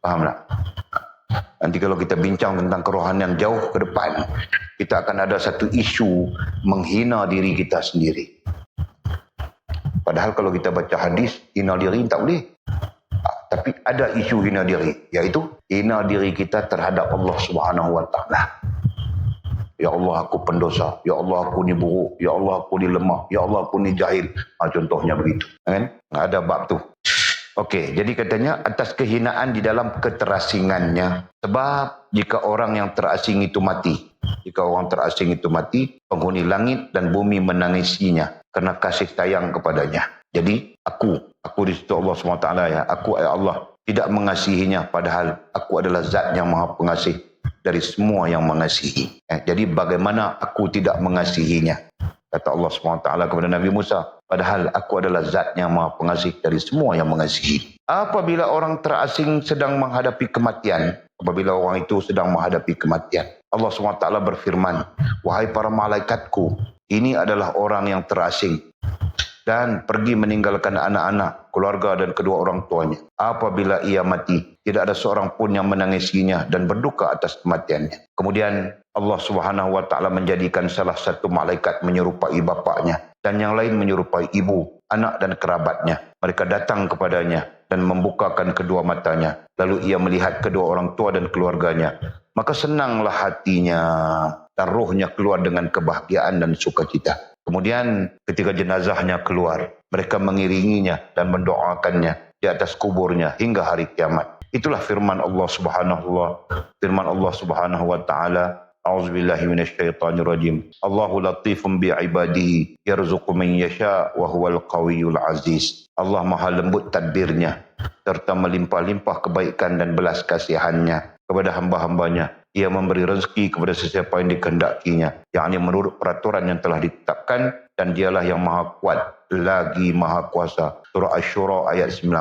Faham tak? Nanti kalau kita bincang tentang kerohanian jauh ke depan, kita akan ada satu isu menghina diri kita sendiri. Padahal kalau kita baca hadis, hina diri tak boleh. Tapi ada isu hina diri, iaitu hina diri kita terhadap Allah Subhanahu Wa Taala. Ya Allah, aku pendosa. Ya Allah, aku ni buruk. Ya Allah, aku ni lemah. Ya Allah, aku ni jahil. Contohnya begitu. Kan? Ada bab tu. Okey, jadi katanya atas kehinaan di dalam keterasingannya. Sebab jika orang yang terasing itu mati, penghuni langit dan bumi menangisinya kerana kasih sayang kepadanya. Jadi aku di situ Allah SWT ya, aku Allah tidak mengasihinya padahal aku adalah zat yang maha pengasih dari semua yang mengasihi. Jadi bagaimana aku tidak mengasihinya? Kata Allah SWT kepada Nabi Musa, padahal aku adalah zat yang maha pengasih dari semua yang mengasihi. Apabila orang terasing sedang menghadapi kematian, Allah SWT berfirman, wahai para malaikatku, ini adalah orang yang terasing dan pergi meninggalkan anak-anak, keluarga dan kedua orang tuanya. Apabila ia mati, tidak ada seorang pun yang menangisinya dan berduka atas kematiannya. Kemudian Allah Subhanahu Wa Taala menjadikan salah satu malaikat menyerupai bapaknya dan yang lain menyerupai ibu, anak dan kerabatnya. Mereka datang kepadanya dan membukakan kedua matanya. Lalu ia melihat kedua orang tua dan keluarganya. Maka senanglah hatinya dan rohnya keluar dengan kebahagiaan dan sukacita. Kemudian ketika jenazahnya keluar, mereka mengiringinya dan mendoakannya di atas kuburnya hingga hari kiamat. Itulah firman Allah Subhanahu wa taala. A'udzubillahi minasyaitonirrajim. Allahu latifun bi'ibadihi yarzuqu man yasha wa huwal qawiyyul aziz. Allah Maha lembut tadbirnya serta melimpah-limpah kebaikan dan belas kasihannya kepada hamba-hambanya. Ia memberi rezeki kepada sesiapa yang dikehendakinya, yakni menurut peraturan yang telah ditetapkan, dan dialah yang maha kuat lagi maha kuasa. Surah Asy-Syura ayat 19.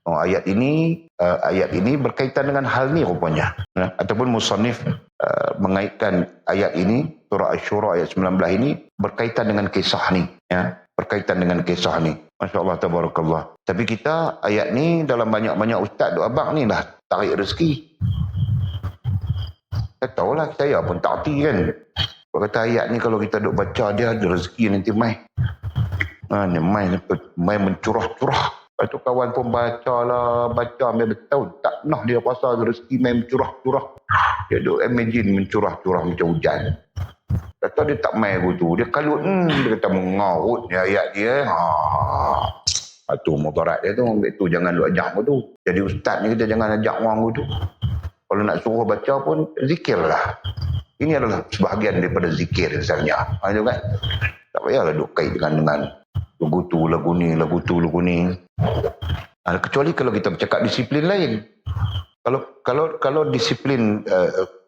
Ayat ini berkaitan dengan hal ni rupanya. Ataupun musannif mengaitkan ayat ini, surah Asy-Syura ayat 19 ini berkaitan dengan kisah ni. Masya Allah, tabarakallah. Tapi kita ayat ni dalam banyak-banyak ustaz duk abang ni dah tarik rezeki. Saya tahulah, saya pun tak hati kan. Kalau kata ayat ni kalau kita duk baca, dia ada rezeki nanti mai. Mai mencurah-curah. Lepas tu kawan pun baca ambil bertahun. Tak pernah dia pasal rezeki mai mencurah-curah. Dia duk imagine mencurah-curah macam hujan. Kata dia tak mai begitu. Dia kalut, dia kata mengaut ni ayat dia. Itu mudarat dia tu. Itu jangan duk ajak begitu. Jadi ustaz ni kita jangan ajak orang begitu. Kalau nak suruh baca pun, zikirlah. Ini adalah sebahagian daripada zikir misalnya. Itu kan? Tak payahlah duk kait dengan lagu tu, lagu ni. Kecuali kalau kita bercakap disiplin lain. Kalau disiplin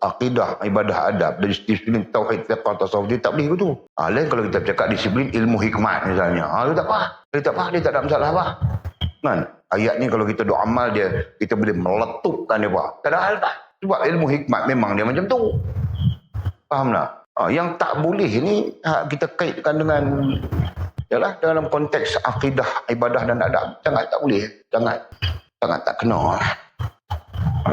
akidah, ibadah adab, disiplin tauhid, fiqh, tasawuf, dia tak boleh begitu. Lain kalau kita bercakap disiplin ilmu hikmat misalnya. Dia tak apa. Dia tak ada masalah apa. Kan? Ayat ni kalau kita duk amal dia, kita boleh meletupkan dia pak. Tak ada hal tak. Sebab ilmu hikmat memang dia macam tu. Faham tak? Yang tak boleh ni kita kaitkan dengan dalam konteks akidah, ibadah dan adab. Sangat tak boleh. Sangat tak kena.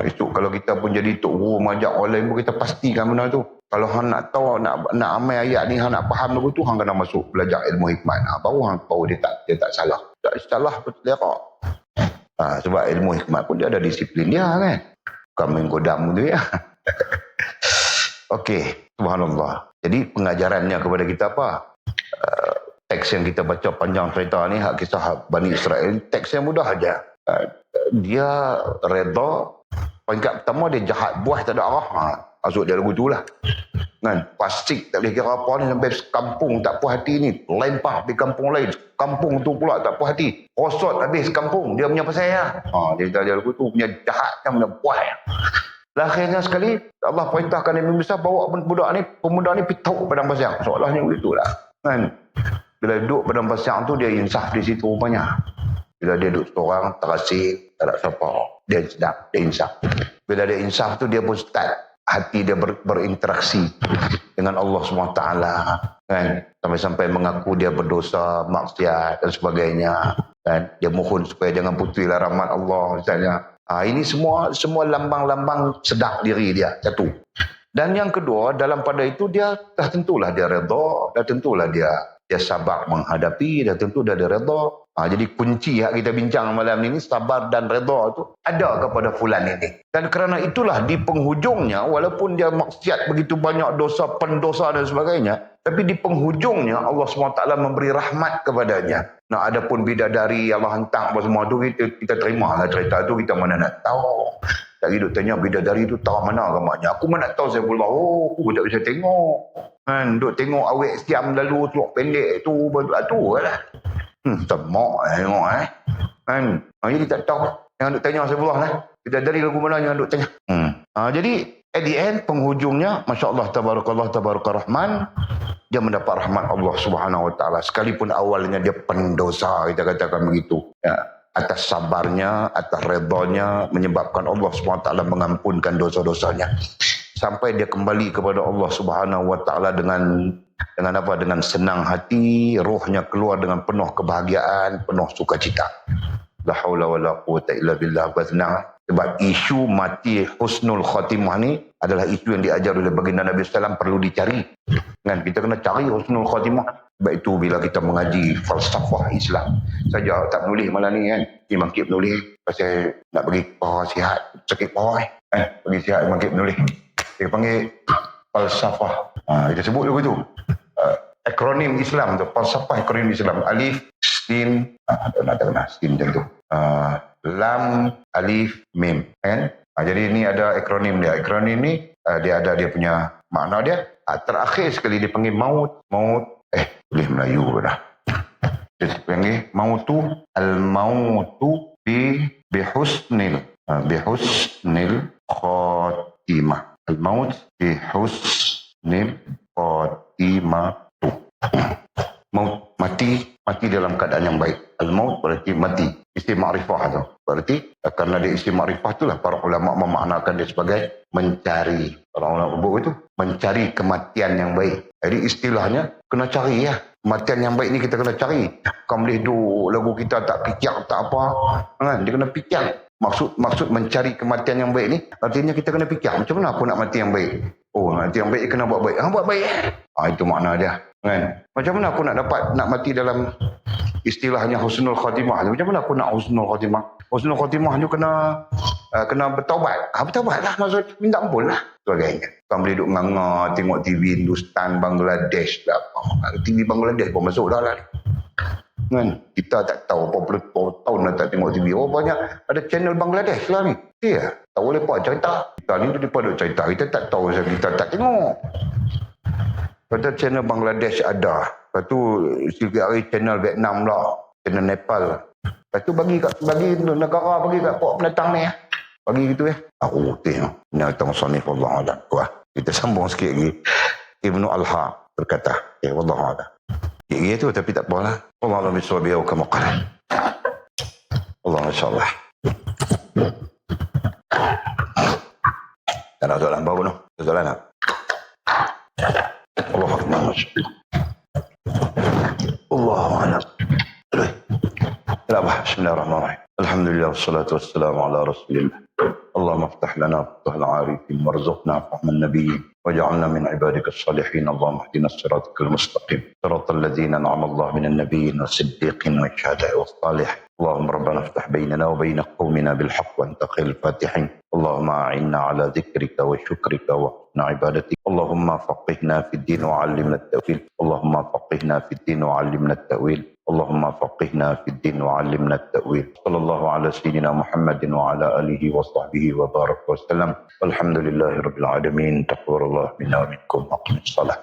Itu kalau kita pun jadi tok guru majak orang lain pun kita pastikan benda tu. Kalau hang nak tahu, nak amal ayat ni, hang nak faham lagu tu, hang kena masuk belajar ilmu hikmat. Baru hang tahu dia tak salah. Tak salah betul dia kok. Sebab ilmu hikmat pun dia ada disiplin dia kan. Bukan main godam tu ya. Okey, subhanallah. Jadi pengajarannya kepada kita apa? Teks yang kita baca panjang cerita ni, hak kisah Bani Israel, teks yang mudah aja. Dia reda. Peringkat pertama dia jahat, buah tak ada arah. Maksud dia lagu tu lah. Kan? Plastik tak boleh kira apa ni, sampai kampung tak puas hati ni. Lempar pergi kampung lain. Kampung tu pula tak puas hati. Rosot habis kampung. Dia punya pasal ya. Dia lagu tu punya jahat kan, punya buah. Lah akhirnya sekali Allah perintahkan Nabi Musa bawa pemuda ni pergi tahu padang pasir. Seolahnya begitulah. Kan? Bila duduk padang pasir tu dia insaf di situ rupanya. Bila dia duduk seorang terasing, tak ada siapa. Dia sedap, dia insaf. Bila dia insaf tu dia pun start hati dia berinteraksi dengan Allah SWT, kan? Sampai-sampai mengaku dia berdosa, maksiat dan sebagainya, kan? Dia mohon supaya jangan putihlah rahmat Allah misalnya. Ini semua lambang-lambang sedar diri dia, satu. Dan yang kedua, dalam pada itu dia dah tentulah dia redha, dah tentulah dia sabar menghadapi, dah tentu dia redha. Jadi kunci yang kita bincang malam ini, sabar dan redha itu ada kepada fulan ini. Dan kerana itulah di penghujungnya, walaupun dia maksiat begitu banyak dosa, pendosa dan sebagainya, tapi di penghujungnya Allah SWT memberi rahmat kepadanya. Nah, adapun bidadari Allah hantar apa semua tu, kita terimalah cerita tu, kita mana nak tahu. Tak hidup tanya bidadari tu tahu mana agaknya. Aku mana nak tahu saya pula. Aku tak bisa tengok. Kan, duk tengok awet siam lalu teluk pendek tu, tu lah. Temak tengok kan. Jadi tak tahu. Jangan duk tanya saya pula lah. Bidadari lagu mana jangan duk tanya. Jadi at the end penghujungnya, Masya Allah, tabarakallah, tabarakarrahman, dia mendapat rahmat Allah Subhanahu Wa Taala. Sekalipun awalnya dia pendosa, kita katakan begitu. Ya. Atas sabarnya, atas redanya, menyebabkan Allah SWT mengampunkan dosa-dosanya. Sampai dia kembali kepada Allah Subhanahu Wa Taala dengan apa? Dengan senang hati, rohnya keluar dengan penuh kebahagiaan, penuh sukacita. La haula wala quwwata illa billah. Senang. Sebab isu mati husnul khatimah ni adalah isu yang diajar oleh baginda Nabi SAW, perlu dicari. Kan, kita kena cari husnul khatimah. Sebab itu bila kita mengaji falsafah Islam saja, tak menulis malam ni kan. Imam Kip menulis pasal nak bagi paha sihat, sakit paha bagi sihat Imam Kip menulis. Dia panggil falsafah. Kita sebut dulu tu. Akronim Islam tu, falsafah akronim Islam. Alif, sin, nak kena sin macam tu. Lam, alif, mim, kan? Jadi ini ada akronim dia. Akronim ni dia ada dia punya makna dia. Terakhir sekali dia panggil maut. Boleh Melayu dah. Dia panggil mautu, al-mautu bihusnil khatimah. Al-maut bihusnil khatimah. Maut, mati dalam keadaan yang baik. Al-maut berarti mati. Isim ma'rifah tu. Berarti kerana dia isim ma'rifah itulah para ulama memaknakan dia sebagai mencari. Orang ulama itu mencari kematian yang baik. Jadi istilahnya kena cari ya. Kematian yang baik ni kita kena cari. Bukan boleh lagu kita tak fikir tak apa. Kan? Dia kena fikir. Maksud mencari kematian yang baik ni artinya kita kena fikir macam mana aku nak mati yang baik. Mati yang baik kena buat baik. Buat baik. Itu makna dia. Kan? Macam mana aku nak mati dalam istilahnya husnul khatimah. Macam mana aku nak husnul khatimah? Husnul khatimah ni kena bertaubat. Bertaubatlah, maksud minta ampun lah. Sebagainya. Kan boleh duduk nganga tengok TV Hindustan, Bangladesh lah. TV Bangladesh pun masuk dah lah. Kan? Kita tak tahu berapa tahun dah tak tengok TV. Banyak ada channel Bangladesh lah ni. Ya, tak boleh buat cerita. Kita ni daripada cerita, kita tak tahu sebab kita tak tengok. Pada channel Bangladesh ada. Lepas tu sikit hari channel Vietnam lah. Channel Nepal. Lepas tu bagi negara, bagi kat pok pendatang ni. Bagi gitu ya. Aku tengok. Ini datang Sanifullah Alam. Kita sambung sikit lagi. Ibnu Alha berkata. Wallahu'alam. Sikit tu tapi tak apalah. Allah alam biswabiya wa kamaqal. Allah insyaAllah. Tak ada soalan baru tu. Soalan tak? Allah Akbar. Allahu'alam. Bismillahirrahmanirrahim. Alhamdulillah wassalatu wassalamu ala rasulillah. اللهم افتح لنا فتح العارفين وارزقنا فهم النبيين واجعلنا من عبادك الصالحين. اللهم اهدنا الصراط المستقيم صراط الذين انعم الله من النبيين والصديقين والشهداء والصالحين. اللهم ربنا افتح بيننا وبين قومنا بالحق وانت خير الفاتحين. اللهم اعنا على ذكرك وشكرك وحسن عبادتك. اللهم فقهنا في الدين وعلمنا التأويل. اللهم فقهنا في الدين وعلمنا التأويل. اللهم فقهنا في الدين وعلمنا التأويل. صلى الله على سيدنا محمد وعلى آله وصحبه وبارك وسلم. والحمد لله رب العالمين. تقبل الله منا ومنكم. أقم الصلاة.